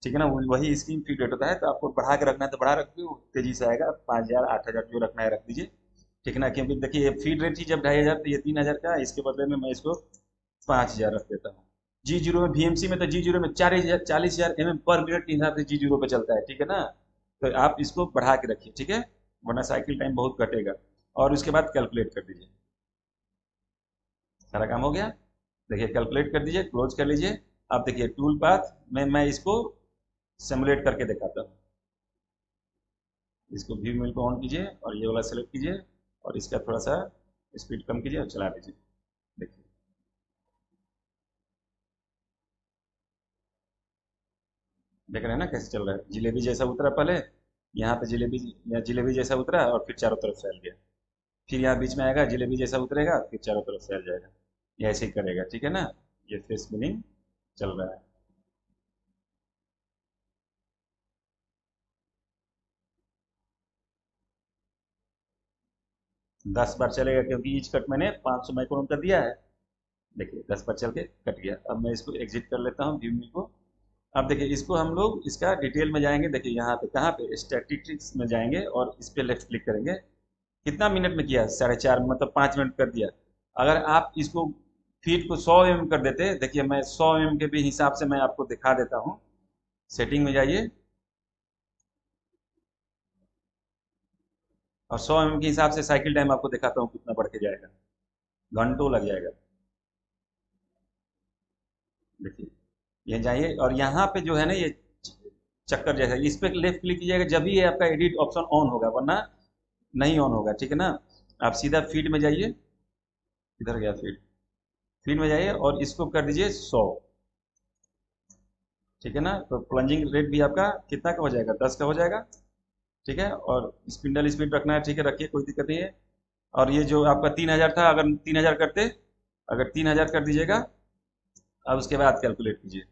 ठीक है ना, वही स्कीम फीड रेट होता है। तो आपको बढ़ा के रखना है तो बढ़ा रखिए, वो तेजी से आएगा। 5000 8000 जो रखना है रख दीजिए, ठीक है ना। क्योंकि देखिए फीड रेट ही जब 2500 तो ये 3000 का, इसके बदले में मैं इसको 5000 रख देता हूँ। G0 में VMC में तो G0 में 40,000 पर मिनट के हिसाब से G0 पे चलता है, ठीक है ना। तो आप इसको बढ़ा के रखिए, ठीक है, वरना साइकिल टाइम बहुत घटेगा। और उसके बाद कैलकुलेट कर दीजिए, सारा काम हो गया। देखिए कैलकुलेट कर दीजिए, क्लोज कर लीजिए। अब देखिए टूल पाथ में मैं इसको सिमुलेट करके दिखाता हूँ। इसको व्यू मिल को ऑन कीजिए और ये वाला सेलेक्ट कीजिए और इसका थोड़ा सा स्पीड कम कीजिए और चला दीजिए। देखिए देख रहे हैं ना कैसे चल रहा है, जिलेबी जैसा उतरा पहले, यहाँ पे जिलेबी, यहाँ जिलेबी जैसा उतरा और फिर चारों तरफ फैल गया। फिर यहाँ बीच में आएगा, जिलेबी जैसा उतरेगा, फिर चारों तरफ फैल जाएगा। ये ऐसे ही करेगा, ठीक है ना। ये फेस बिलिंग चल रहा है। 10 बार चलेगा क्योंकि ईच कट मैंने 500 माइक्रोन कर दिया है। देखिए 10 बार चल के कट गया। अब मैं इसको एग्जिट कर लेता हूँ व्यू को। अब देखिए इसको हम लोग इसका डिटेल में जाएंगे। देखिए यहाँ पे कहाँ पे स्टैटिस्टिक्स में जाएंगे और इस पे लेफ्ट क्लिक करेंगे। कितना मिनट में किया, 4.5 मतलब 5 मिनट कर दिया। अगर आप इसको फीट को 100 कर देते, देखिए मैं 100 के भी हिसाब से मैं आपको दिखा देता हूँ। सेटिंग में जाइए और 100 के हिसाब से साइकिल टाइम आपको दिखाता हूँ कितना बढ़ के जाएगा, घंटों लग जाएगा। देखिए ये जाइए और यहाँ पे जो है ना ये चक्कर जैसा, इस पे लेफ्ट क्लिक कीजिएगा जब भी ये आपका एडिट ऑप्शन ऑन होगा, वरना नहीं ऑन होगा, ठीक है ना। आप सीधा फीड में जाइए, इधर गया फीड, फीड में जाइए और इसको कर दीजिए 100, ठीक है ना। तो प्लंजिंग रेट भी आपका कितना का हो जाएगा, 10 का हो जाएगा, ठीक है। और स्पिंडल स्पीड रखना है, ठीक है, रखिए, कोई दिक्कत नहीं है। और ये जो आपका 3000 था, अगर 3000 करते, अगर 3000 कर दीजिएगा, अब उसके बाद कैलकुलेट कीजिए,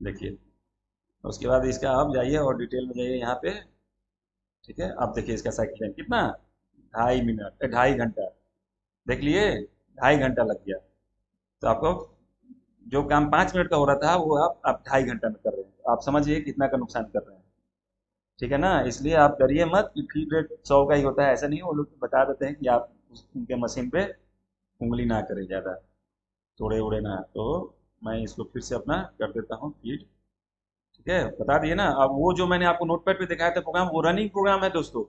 देखिए। उसके बाद इसका आप जाइए और डिटेल में जाइए यहाँ पे, ठीक है। आप देखिए इसका साइकिल टाइम कितना, 2.5 मिनट, 2.5 घंटा, देख लिए, 2.5 घंटा लग गया। तो आपको जो काम 5 मिनट का हो रहा था वो आप 2.5 घंटा में कर रहे हैं। तो आप समझिए कितना का नुकसान कर रहे हैं, ठीक है ना। इसलिए आप डरिए मत कि फीड रेट 100 का ही होता है, ऐसा नहीं है। वो लोग बता देते हैं कि आप उनके मशीन पे उंगली ना करें ज़्यादा, तोड़े उड़े ना। तो मैं इसको फिर से अपना कर देता हूँ फीड, ठीक है, बता दिए ना। अब वो जो मैंने आपको नोटपैड पे दिखाया था प्रोग्राम, वो रनिंग प्रोग्राम है दोस्तों,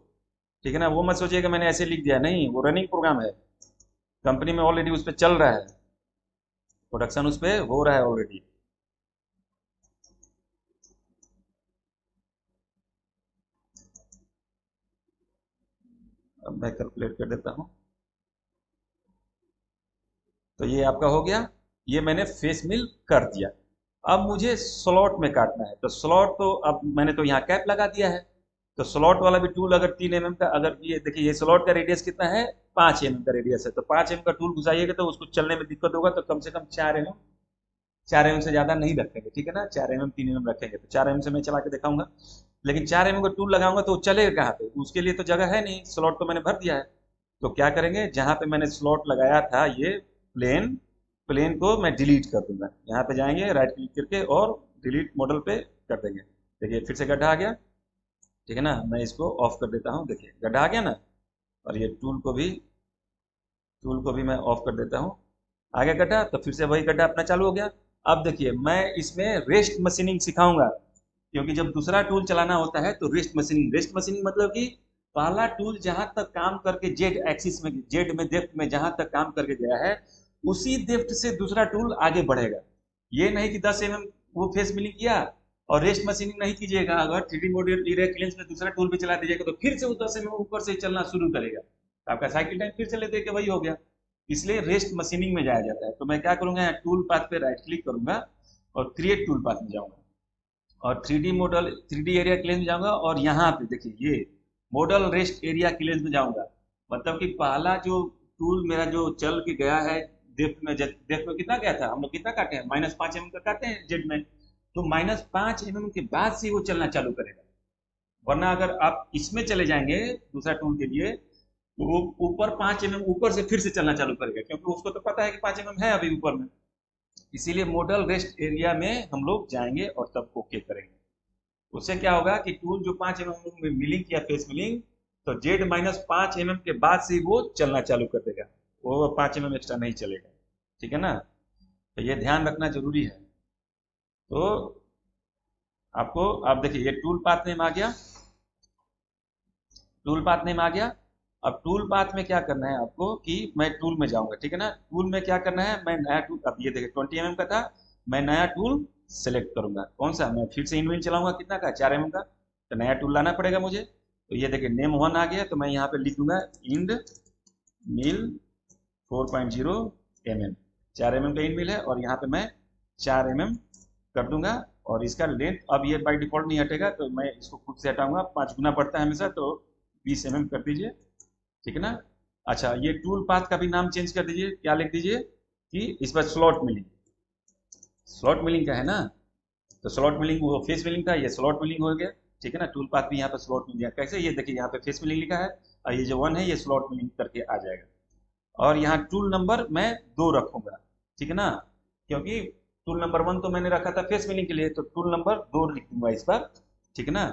ठीक है ना। वो मत सोचिए कि मैंने ऐसे लिख दिया, नहीं, वो रनिंग प्रोग्राम है, कंपनी में ऑलरेडी उस पर चल रहा है, प्रोडक्शन उस पर हो रहा है ऑलरेडी। अब मैं कैलकुलेट कर देता हूँ। तो ये आपका हो गया, ये मैंने फेस मिल कर दिया। अब मुझे स्लॉट में काटना है, तो स्लॉट तो अब मैंने तो यहाँ कैप लगा दिया है। तो स्लॉट वाला भी टूल अगर 3 mm का, अगर ये देखिए, ये स्लॉट का रेडियस कितना है, 5 mm का रेडियस है। तो 5 mm का टूल घुसाइएगा तो उसको चलने में दिक्कत होगा, तो कम से कम 4 mm, 4 mm से ज़्यादा नहीं रखेंगे, ठीक है ना। 4 mm 3 mm रखेंगे। तो 4 mm से मैं चला के दिखाऊंगा, लेकिन 4 mm का टूल लगाऊंगा तो वो चलेगा कहाँ पे, उसके लिए तो जगह है नहीं, स्लॉट तो मैंने भर दिया है। तो क्या करेंगे, जहाँ पे मैंने स्लॉट लगाया था, ये प्लेन, प्लेन को मैं डिलीट कर दूंगा। यहाँ पे जाएंगे राइट क्लिक करके और डिलीट मॉडल पे कर देंगे। देखिए फिर से गड्ढा आ गया, ठीक है ना। मैं इसको ऑफ कर देता हूँ, देखिए गड्ढा आ गया ना। और ये टूल को भी मैं ऑफ कर देता हूँ। आ गया गड्ढा, तो फिर से वही गड्ढा अपना चालू हो गया। अब देखिए मैं इसमें रेस्ट मशीनिंग सिखाऊंगा, क्योंकि जब दूसरा टूल चलाना होता है तो रेस्ट मशीनिंग, रेस्ट मशीनिंग मतलब कि पहला टूल जहां तक काम करके जेड एक्सिस में, जेड में, डेप्थ में जहां तक काम करके गया है, उसी डेप्थ से दूसरा टूल आगे बढ़ेगा। ये नहीं कि 10 mm वो फेस मिलिंग किया और रेस्ट मशीनिंग नहीं कीजिएगा, अगर 3D मॉड्यूल एरिया क्लियरेंस में दूसरा टूल भी चला दीजिएगा तो फिर से वो 10 mm ऊपर से चलना शुरू करेगा, तो आपका साइकिल टाइम फिर से लेते के वही हो गया। इसलिए रेस्ट मशीनिंग में जाया जाता है। तो मैं क्या करूंगा, यहाँ टूल पाथ पे राइट क्लिक करूंगा और क्रिएट टूल पाथ में जाऊंगा और 3D model, 3D area cleanse में जाऊंगा और यहाँ पे देखिए ये मॉडल रेस्ट एरिया क्लेंस में जाऊंगा। मतलब कि पहला जो टूल मेरा जो चल के गया है डेप्थ में, डेप्थ में कितना गया था, हम लोग कितना काटे हैं, -5 mm का काटे हैं जेड में। तो -5 mm के बाद से वो चलना चालू करेगा। वरना अगर आप इसमें चले जाएंगे दूसरा टूल के लिए, तो वो ऊपर 5 mm ऊपर से फिर से चलना चालू करेगा, क्योंकि उसको तो पता है कि 5 mm है अभी ऊपर में। इसीलिए मॉडल रेस्ट एरिया में हम लोग जाएंगे और तब ओके करेंगे। उससे क्या होगा कि टूल जो 5 mm में मिलिंग किया, फेस मिलिंग, तो जेड -5 mm के बाद से वो चलना चालू कर देगा, वो 5 mm एक्स्ट्रा नहीं चलेगा, ठीक है ना। तो ये ध्यान रखना जरूरी है। तो आपको, आप देखिए ये टूल पाथ नेम आ गया, टूल पाथ नेम आ गया। अब टूल पाथ में क्या करना है आपको कि मैं टूल में जाऊंगा, ठीक है ना। टूल में क्या करना है, मैं नया टूल, अब ये देखिए 20 mm का था, मैं नया टूल सेलेक्ट करूंगा। कौन सा, मैं फिर से इनविन चलाऊंगा, कितना का, 4 mm का। तो नया टूल लाना पड़ेगा मुझे। तो ये देखिए नेम 1 आ गया, तो मैं यहाँ पे लिख दूंगा इंड मिल 4.0 mm, 4 mm का इंड मिल है, और यहाँ पे मैं 4 mm कर दूंगा। और इसका लेंथ, अब ये बाई डिफॉल्ट नहीं हटेगा, तो मैं इसको खुद से हटाऊंगा, 5 गुना पड़ता है हमेशा, तो 20 mm कर दीजिए, ठीक है ना। अच्छा, ये टूल पाथ का भी नाम चेंज कर दीजिए, क्या लिख दीजिए कि इस पर स्लॉट मिलिंग, स्लॉट मिलिंग का है ना। तो स्लॉट मिलिंग, वो फेस मिलिंग था, ये स्लॉट मिलिंग हो गया, ठीक है ना। टूल पाथ भी यहाँ पे स्लॉट मिलिंग, कैसे, ये देखिए यहाँ पे फेस मिलिंग लिखा है और ये जो 1 है ये स्लॉट मिलिंग करके आ जाएगा। और यहाँ टूल नंबर मैं 2 रखूंगा, ठीक है ना, क्योंकि टूल नंबर 1 तो मैंने रखा था फेस मिलिंग के लिए, तो टूल नंबर 2 लिख दूंगा इस पर, ठीक है ना।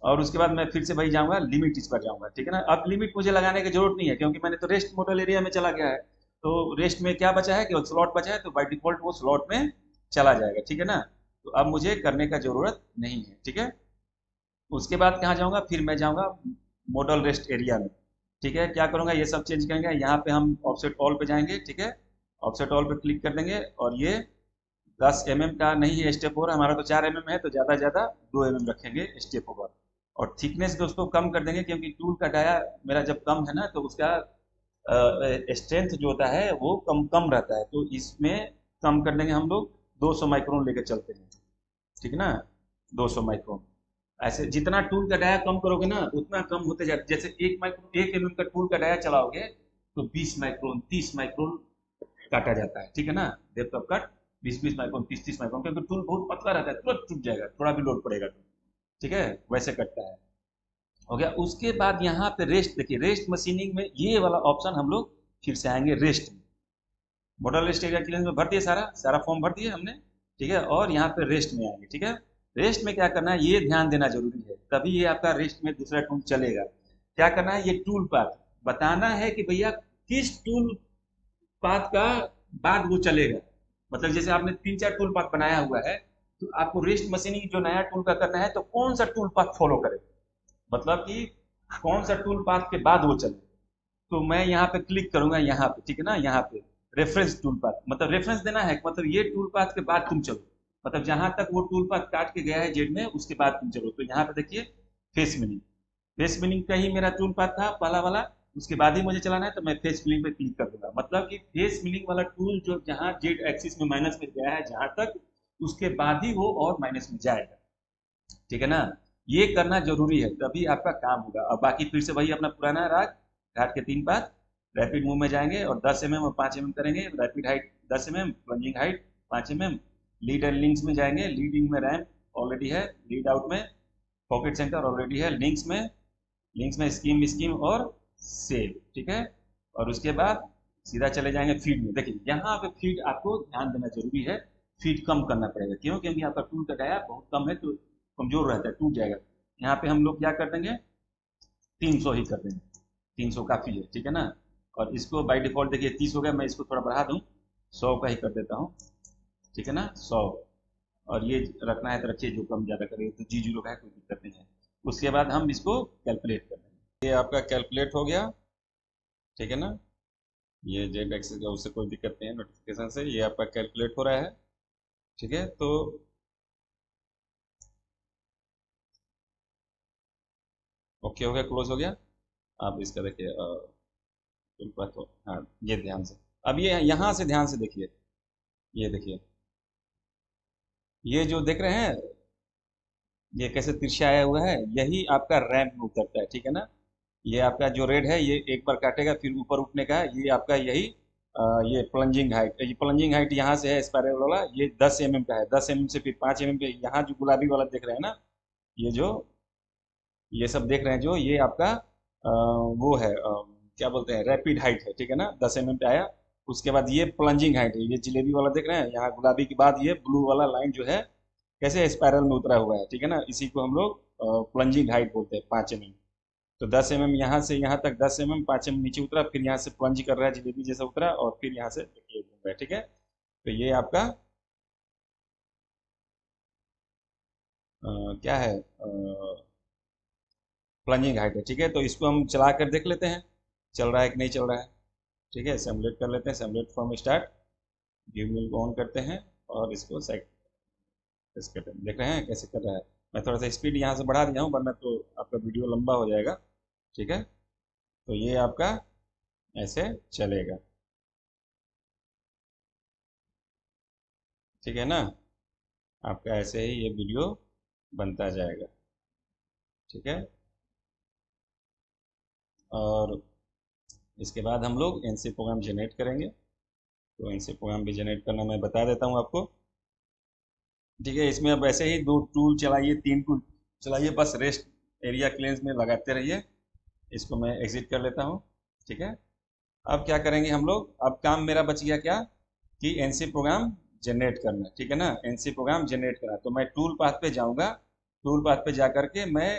और उसके बाद मैं फिर से वही जाऊंगा, लिमिट इस पर जाऊंगा, ठीक है ना। अब लिमिट मुझे लगाने की जरूरत नहीं है, क्योंकि मैंने तो रेस्ट मॉडल एरिया में चला गया है। तो रेस्ट में क्या बचा है, केवल स्लॉट बचा है, तो बाय डिफॉल्ट वो स्लॉट में चला जाएगा, ठीक है ना। तो अब मुझे करने का जरूरत नहीं है, ठीक है। उसके बाद कहाँ जाऊंगा, फिर मैं जाऊंगा मॉडल रेस्ट एरिया में, ठीक है। क्या करूंगा, ये सब चेंज करेंगे, यहाँ पे हम ऑफसेट ऑल पे जाएंगे, ठीक है। ऑफसेट ऑल पे क्लिक कर देंगे और ये 10 mm का नहीं है स्टेप ओवर, हमारा तो 4 mm है, तो ज़्यादा ज़्यादा 2 mm रखेंगे स्टेप ओवर। और थिकनेस दोस्तों कम कर देंगे, क्योंकि टूल का डाया मेरा जब कम है ना, तो उसका स्ट्रेंथ जो होता है वो कम कम रहता है, तो इसमें कम कर देंगे हम लोग, 200 माइक्रोन लेकर चलते हैं, ठीक है ना। 200 माइक्रोन। ऐसे जितना टूल का डाया कम करोगे ना उतना कम होते जाए। जैसे 1 mm का टूल का डाया चलाओगे तो 20 माइक्रोन 30 माइक्रोन काटा जाता है, ठीक है ना। Depth of cut 20 micron 30 micron, क्योंकि टूल बहुत पतला रहता है, तुरंत टूट जाएगा, थोड़ा भी लोड पड़ेगा तो, ठीक है, वैसे कटता है। हो गया। उसके बाद यहाँ पे रेस्ट देखिए, रेस्ट मशीनिंग में ये वाला ऑप्शन हम लोग फिर से आएंगे रेस्ट में। मॉडल रेस्ट एरिया क्लियरेंस में भर दिए, सारा सारा फॉर्म भर दिए हमने, ठीक है। और यहाँ पे रेस्ट में आएंगे, ठीक है। रेस्ट में क्या करना है ये ध्यान देना जरूरी है, तभी ये आपका रेस्ट में दूसरा टूल चलेगा। क्या करना है, ये टूल पाथ बताना है कि भैया किस टूल पाथ का बाद वो चलेगा। मतलब जैसे आपने 3 4 टूल पाथ बनाया हुआ है, तो आपको रेस्ट मशीनिंग जो नया टूल का करना है तो कौन सा टूल पाथ फॉलो करे, मतलब कि कौन सा टूल पाथ के बाद वो चले। तो मैं यहाँ पे क्लिक करूंगा यहाँ पे, ठीक है ना, यहाँ पे रेफरेंस टूल पाथ, मतलब रेफरेंस देना है, मतलब ये टूल पाथ के बाद तुम चलो, मतलब जहां तक वो टूल पाथ काट के गया है जेड में उसके बाद तुम चलो। तो यहाँ पे देखिए फेस मिलिंग, फेस मिलिंग का ही मेरा टूल पाथ था पहला वाला, उसके बाद ही मुझे चलाना है, तो मैं फेस मिलिंग पे क्लिक कर दूंगा। मतलब कि फेस मिलिंग वाला टूल जो जहां जेड एक्सिस में माइनस में गया है जहां तक, उसके बाद ही वो और माइनस में जाएगा, ठीक है ना। ये करना जरूरी है, तभी आपका काम होगा। और बाकी फिर से वही अपना पुराना राग, घाट के 3 पाथ, रैपिड मूव में जाएंगे और 10 mm और 5 mm करेंगे। Rapid height 10 mm, plunging height 5 mm। Lead and links में जाएंगे, लीडिंग में रैम्प ऑलरेडी है, लीड आउट में पॉकेट सेंटर ऑलरेडी है, लिंक्स में स्कीम स्कीम और सेव, ठीक है। और उसके बाद सीधा चले जाएंगे फीड में। देखिए यहाँ पे फीड आपको ध्यान देना जरूरी है, फीड कम करना पड़ेगा, क्यों, क्योंकि आपका टूल का डाया बहुत कम है तो कमजोर रहता है, टूट जाएगा। यहाँ पे हम लोग क्या कर देंगे, 300 ही कर देंगे, 300 काफी है, ठीक है ना। और इसको बाय डिफॉल्ट देखिए 30 हो गया, मैं इसको थोड़ा बढ़ा दूं, 100 का ही कर देता हूँ, ठीक है ना, 100। और ये रखना है तो रखिए, जो कम ज्यादा करेगा तो जी जीरो का है, कोई दिक्कत नहीं है। उसके बाद हम इसको कैलकुलेट कर लेंगे। ये आपका कैलकुलेट हो गया, ठीक है ना। ये जेड एक्सिस का उससे कोई दिक्कत नहीं है, नोटिफिकेशन से ये आपका कैलकुलेट हो रहा है, ठीक है। तो ओके हो गया, क्लोज हो गया। आप इसका देखिए हाँ, ये ध्यान से, अब ये यहाँ से ध्यान से देखिए, ये देखिए, ये जो देख रहे हैं, ये कैसे तिरछा आया हुआ है, यही आपका रैंप में उतरता है, ठीक है ना। ये आपका जो रेड है ये एक बार काटेगा फिर ऊपर उठने का है, ये आपका यही ये प्लंजिंग हाइट, ये प्लंजिंग हाइट यहाँ से है स्पाइरल वाला, ये 10 mm का है, 10 mm से फिर 5 mm पे, यहाँ जो गुलाबी वाला देख रहे हैं ना, ये जो ये सब देख रहे हैं जो, ये आपका वो है क्या बोलते हैं, रैपिड हाइट है, ठीक है ना, 10 mm पे आया। उसके बाद ये प्लंजिंग हाइट है, ये जिलेबी वाला देख रहे हैं, यहाँ गुलाबी के बाद ये ब्लू वाला लाइन जो है कैसे स्पाइरल में उतरा हुआ है, ठीक है ना, इसी को हम लोग प्लंजिंग हाइट बोलते हैं, 5 mm। तो 10 mm यहाँ से यहाँ तक 10 mm, 5 mm नीचे उतरा, फिर यहाँ से प्लंज कर रहा है जिलेबी जैसा उतरा, और फिर यहाँ से देखिए घूम रहा है, ठीक है। तो ये आपका क्या है, प्लंजिंग हाइट है, ठीक है। तो इसको हम चला कर देख लेते हैं चल रहा है कि नहीं चल रहा है, ठीक है। सिमुलेट कर लेते हैं, सिमुलेट फ्रॉम स्टार्ट, व्यू मिल को ऑन करते हैं और इसको सेट करते हैं, देख रहे हैं कैसे कर रहा है। मैं थोड़ा सा स्पीड यहाँ से बढ़ा दिया हूँ, वरना तो आपका वीडियो लंबा हो जाएगा, ठीक है। तो ये आपका ऐसे चलेगा, ठीक है ना। आपका ऐसे ही ये वीडियो बनता जाएगा, ठीक है। और इसके बाद हम लोग एनसी प्रोग्राम जनरेट करेंगे। तो एनसी प्रोग्राम भी जनरेट करना मैं बता देता हूँ आपको, ठीक है। इसमें अब ऐसे ही 2 टूल चलाइए, 3 टूल चलाइए, बस रेस्ट एरिया क्लियरेंस में लगाते रहिए। इसको मैं एग्जिट कर लेता हूँ, ठीक है। अब क्या करेंगे हम लोग, अब काम मेरा बच गया क्या, कि एनसी प्रोग्राम जनरेट करना, ठीक है ना, एनसी प्रोग्राम जनरेट करना। तो मैं टूल पाथ पे जाऊंगा, टूल पाथ पे जा करके मैं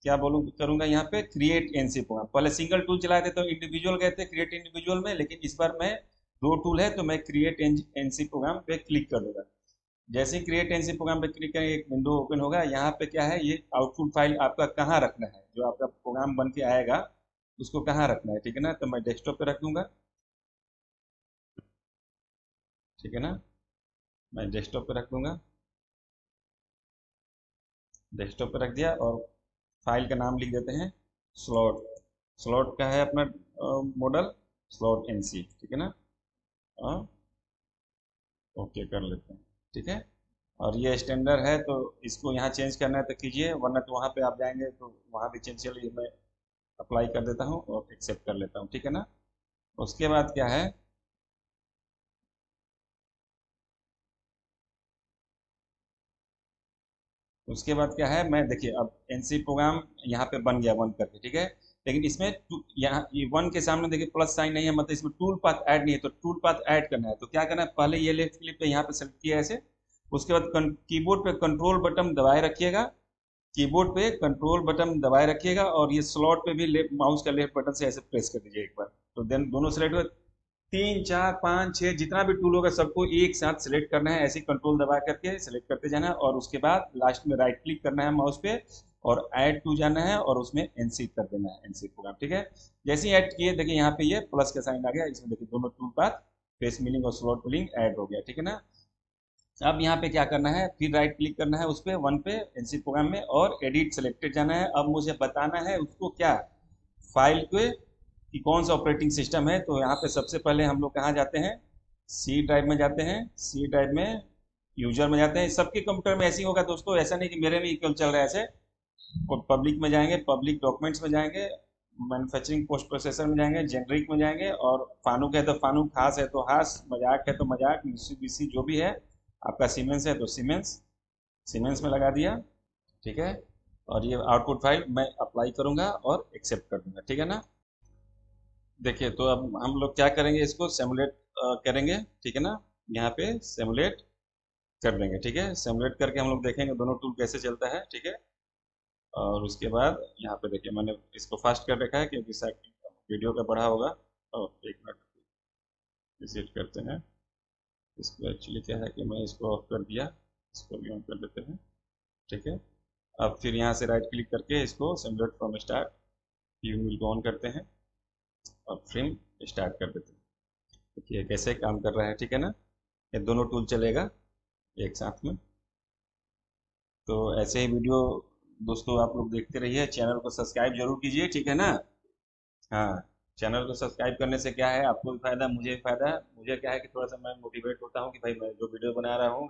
क्या बोलूँ करूंगा, यहाँ पे क्रिएट एनसी प्रोग्राम। पहले सिंगल टूल चलाए थे तो इंडिविजुअल गए थे क्रिएट इंडिविजुअल में, लेकिन इस बार मैं 2 टूल है तो मैं क्रिएट एनसी प्रोग्राम पे क्लिक कर दूंगा। जैसे ही क्रिएट एनसी प्रोग्राम पे क्लिक करेंगे एक विंडो ओपन होगा। यहाँ पे क्या है, ये आउटपुट फाइल आपका कहाँ रखना है, जो आपका प्रोग्राम बन के आएगा उसको कहाँ रखना है, ठीक है ना। तो मैं डेस्कटॉप पे रख दूंगा, ठीक है ना, मैं डेस्कटॉप पे रख दूंगा, डेस्कटॉप पे रख दिया। और फाइल का नाम लिख देते हैं स्लॉट, स्लॉट का है अपना मॉडल स्लॉट एनसी, ठीक है ना। ओके कर लेते हैं, ठीक है। और ये स्टैंडर्ड है, तो इसको यहाँ चेंज करना है तो कीजिए, वरना तो वहाँ पे आप जाएंगे तो वहाँ भी चेंज। चलिए मैं अप्लाई कर देता हूँ और एक्सेप्ट कर लेता हूँ, ठीक है ना। उसके बाद क्या है, उसके बाद क्या है, मैं देखिए अब एनसी प्रोग्राम यहाँ पे बन गया वन करके, ठीक है। लेकिन इसमें यहाँ ये वन के सामने देखिए प्लस साइन नहीं है, मतलब इसमें टूल पाथ ऐड नहीं है, तो टूल पाथ ऐड करना है तो क्या करना है, पहले ये लेफ्ट क्लिक पे यहाँ पे सेलेक्ट किया ऐसे। उसके बाद कीबोर्ड पे कंट्रोल बटन दबाए रखिएगा, कीबोर्ड पे कंट्रोल बटन दबाए रखिएगा, और ये स्लॉट पे भी लेफ्ट माउस का लेफ्ट बटन से ऐसे प्रेस कर दीजिए एक बार, तो देन दोनों सेलेक्ट हो। तीन चार पाँच छः जितना भी टूल होगा सबको एक साथ सिलेक्ट करना है, ऐसे कंट्रोल दबा करके सिलेक्ट करते जाना है, और उसके बाद लास्ट में राइट क्लिक करना है माउस पे और ऐड टू जाना है और उसमें एनसी कर देना है, एनसी प्रोग्राम, ठीक है। जैसे ही ऐड किए देखिए यहाँ पे ये प्लस का साइन आ गया, इसमें देखिए दोनों टूल पाथ फेस मिलिंग और स्लॉट मिलिंग ऐड हो गया, ठीक है ना। अब यहाँ पे क्या करना है, फिर राइट क्लिक करना है उस पे वन पे एनसी प्रोग्राम में और एडिट सेलेक्टेड जाना है। अब मुझे बताना है उसको क्या, फाइल के कि कौन सा ऑपरेटिंग सिस्टम है। तो यहाँ पे सबसे पहले हम लोग कहाँ जाते हैं, सी ड्राइव में जाते हैं, सी ड्राइव में यूजर में जाते हैं। सबके कंप्यूटर में ऐसे ही होगा दोस्तों, ऐसा नहीं कि मेरे में इक्वल चल रहा है ऐसे। पब्लिक में जाएंगे, पब्लिक डॉक्यूमेंट्स में जाएंगे, मैन्युफैक्चरिंग पोस्ट प्रोसेसर में जाएंगे, जेनरिक में जाएंगे, और फानुक है तो फानुक, खास है तो हास, मजाक है तो मजाक, मित्सुबिशी जो भी है, आपका सीमेंस है तो सीमेंस, सीमेंस में लगा दिया, ठीक है। और ये आउटपुट फाइल मैं अप्लाई करूंगा और एक्सेप्ट कर दूंगा, ठीक है ना। देखिए तो अब हम लोग क्या करेंगे, इसको सिमुलेट करेंगे, ठीक है ना। यहाँ पे सिमुलेट कर देंगे, ठीक है। सिमुलेट करके हम लोग देखेंगे दोनों टूल कैसे चलता है, ठीक है। और उसके बाद यहाँ पे देखिए मैंने इसको फास्ट कर रखा है क्योंकि शायद वीडियो का बढ़ा होगा। और एक मिनट विजिट करते हैं इसको। एक्चुअली क्या है कि मैं इसको ऑफ कर दिया, इसको भी ऑन कर देते हैं, ठीक है। अब फिर यहाँ से राइट क्लिक करके इसको simulate from start view will को ऑन करते हैं और फ्रेम स्टार्ट कर देते हैं। देखिए कैसे काम कर रहा है, ठीक है ना। ये दोनों टूल चलेगा एक साथ में। तो ऐसे ही वीडियो दोस्तों आप लोग देखते रहिए, चैनल को सब्सक्राइब जरूर कीजिए, ठीक है ना। हाँ, चैनल को सब्सक्राइब करने से क्या है, आपको भी फायदा, मुझे भी फायदा है। मुझे क्या है कि थोड़ा सा मैं मोटिवेट होता हूँ कि भाई मैं जो वीडियो बना रहा हूँ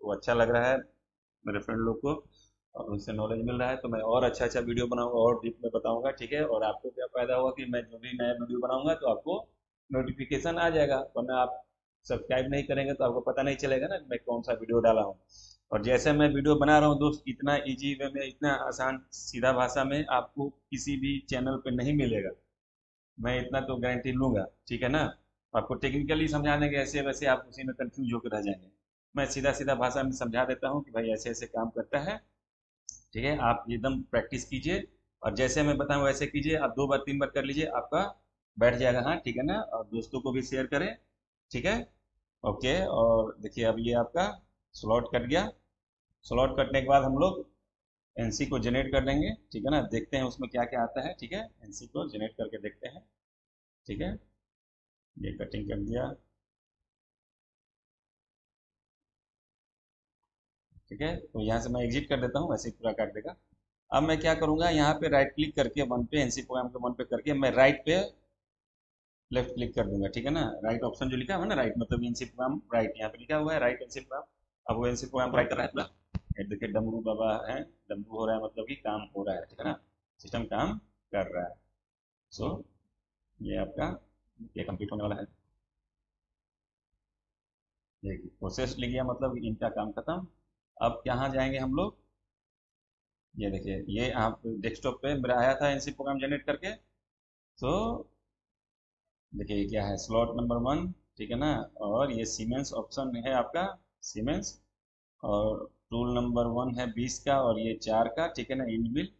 वो अच्छा लग रहा है मेरे फ्रेंड लोग को, और उनसे नॉलेज मिल रहा है, तो मैं और अच्छा अच्छा वीडियो बनाऊंगा और डीप में बताऊंगा, ठीक है। और आपको क्या फायदा होगा कि मैं जो भी नया वीडियो बनाऊंगा तो आपको नोटिफिकेशन आ जाएगा, वरना आप सब्सक्राइब नहीं करेंगे तो आपको पता नहीं चलेगा ना कि मैं कौन सा वीडियो डाला हूँ। और जैसे मैं वीडियो बना रहा हूँ दोस्त, इतना इजी वे में, इतना आसान सीधा भाषा में आपको किसी भी चैनल पे नहीं मिलेगा, मैं इतना तो गारंटी लूंगा, ठीक है ना। आपको टेक्निकली समझा देंगे ऐसे वैसे, आप उसी में कंफ्यूज होकर रह जाएंगे। मैं सीधा सीधा भाषा में समझा देता हूँ कि भाई ऐसे ऐसे काम करता है, ठीक है। आप एकदम प्रैक्टिस कीजिए और जैसे मैं बताऊँ वैसे कीजिए, आप दो बार तीन बार कर लीजिए, आपका बैठ जाएगा, हाँ ठीक है ना। और दोस्तों को भी शेयर करें, ठीक है। ओके, और देखिए अब ये आपका स्लॉट कट गया। स्लॉट कटने के बाद हम लोग एनसी को जनरेट कर देंगे, ठीक है ना। देखते हैं उसमें क्या क्या आता है, ठीक है। एनसी को जनरेट करके देखते हैं, ठीक है। ये कटिंग कर दिया, ठीक है। तो यहाँ से मैं एग्जिट कर देता हूँ, वैसे ही पूरा काट देगा। अब मैं क्या करूँगा, यहाँ पे राइट क्लिक करके वन पे, एनसी प्रोग्राम के वन पे करके मैं राइट पे लेफ्ट क्लिक कर दूंगा, ठीक है ना। राइट ऑप्शन जो लिखा हुआ है ना, राइट मतलब एनसी प्रोग्राम राइट, यहाँ पे लिखा हुआ है राइट एनसी प्रोग्राम। अब वो एनसी प्रोग्राम राइट कर रहा है पूरा, ये देखिए डमरू बाबा है, डमरू हो रहा है मतलब कि काम हो रहा है, ठीक है ना। सिस्टम काम कर रहा है। सो ये आपका ये कंप्लीट होने वाला है। ये प्रोसेस लिख गया मतलब इनका काम खत्म। अब कहाँ जाएंगे हम लोग, ये देखिए ये आप डेस्कटॉप पे मेरा आया था एनसी प्रोग्राम जनरेट करके। तो देखिए ये क्या है, स्लॉट नंबर वन, ठीक है ना। और ये सीमेंस ऑप्शन है आपका, सीमेंस। और टूल नंबर वन है 20 का और ये 4 का, ठीक है ना, इनबिल्ट।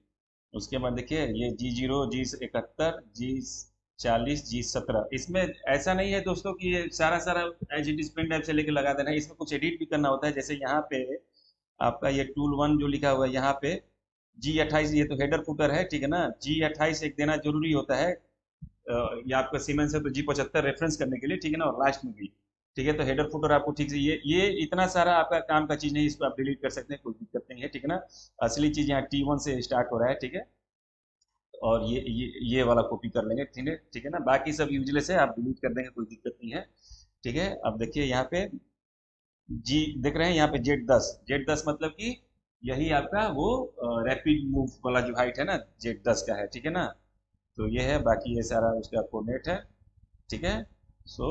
उसके बाद देखिए ये G0, G71, G40, G17, इसमें ऐसा नहीं है दोस्तों कि ये सारा सारा as it is pen drive से लेके लगा देना है, इसमें कुछ एडिट भी करना होता है। जैसे यहाँ पे आपका ये टूल वन जो लिखा हुआ है यहाँ पे G28, ये तो हेडर फुटर है, ठीक है ना। G28 एक देना जरूरी होता है, ये आपका सीमेंस है तो G75 रेफरेंस करने के लिए, ठीक है ना। और लास्ट में भी, ठीक है। तो हेडर फुटर आपको ठीक से, ये इतना सारा आपका काम का चीज़ नहीं, इसको आप डिलीट कर सकते हैं, कोई दिक्कत नहीं है, ठीक है ना। असली चीज़ यहाँ T1 से स्टार्ट हो रहा है, ठीक है। और ये वाला कॉपी कर लेंगे, ठीक है, ठीक है ना। बाकी सब यूजलेस है, आप डिलीट कर देंगे, कोई दिक्कत नहीं है, ठीक है। अब देखिए यहाँ पे जी देख रहे हैं यहाँ पे जेड 10 मतलब कि यही आपका वो रैपिड मूव वाला जो हाइट है ना, जेड 10 का है, ठीक है ना। तो ये है, बाकी ये सारा उसका कोऑर्डिनेट है, ठीक है। सो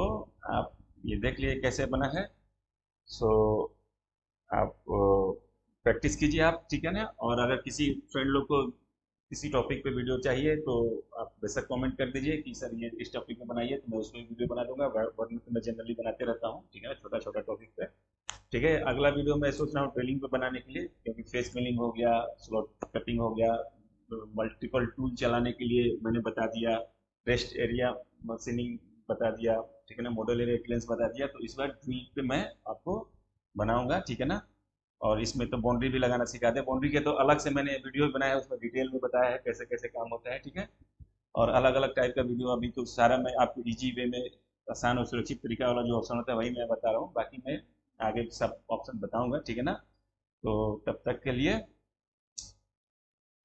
आप ये देख लिए कैसे बना है। सो आप प्रैक्टिस कीजिए आप, ठीक है ना। और अगर किसी फ्रेंड लोग को किसी टॉपिक पे वीडियो चाहिए तो आप बेशक कमेंट कर दीजिए कि सर ये इस टॉपिक पे बनाइए, तो मैं उस पर वीडियो बना दूंगा, वरना तो मैं जनरली बनाते रहता हूँ, ठीक है ना, छोटा छोटा टॉपिक पे। ठीक है, अगला वीडियो मैं सोच रहा हूँ टेलिंग पे बनाने के लिए, क्योंकि फेस मिलिंग हो गया, स्लॉट कटिंग हो गया, मल्टीपल टूल चलाने के लिए मैंने बता दिया, रेस्ट एरिया मशीनिंग बता दिया, ठीक है ना, मॉडल एरिया क्लियरेंस बता दिया। तो इस बार ड्रिल पे मैं आपको बनाऊंगा, ठीक है ना। और इसमें तो बाउंड्री भी लगाना सिखा दे, बाउंड्री के तो अलग से मैंने वीडियो बनाया है, उसमें डिटेल में बताया है कैसे कैसे काम होता है, ठीक है। और अलग अलग टाइप का वीडियो अभी तो सारा मैं आपको इजी वे में, आसान और सुरक्षित तरीका वाला जो ऑप्शन होता है वही मैं बता रहा हूँ, बाकी मैं आगे सब ऑप्शन बताऊंगा, ठीक है ना। तो तब तक के लिए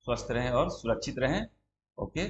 स्वस्थ रहें और सुरक्षित रहें। ओके।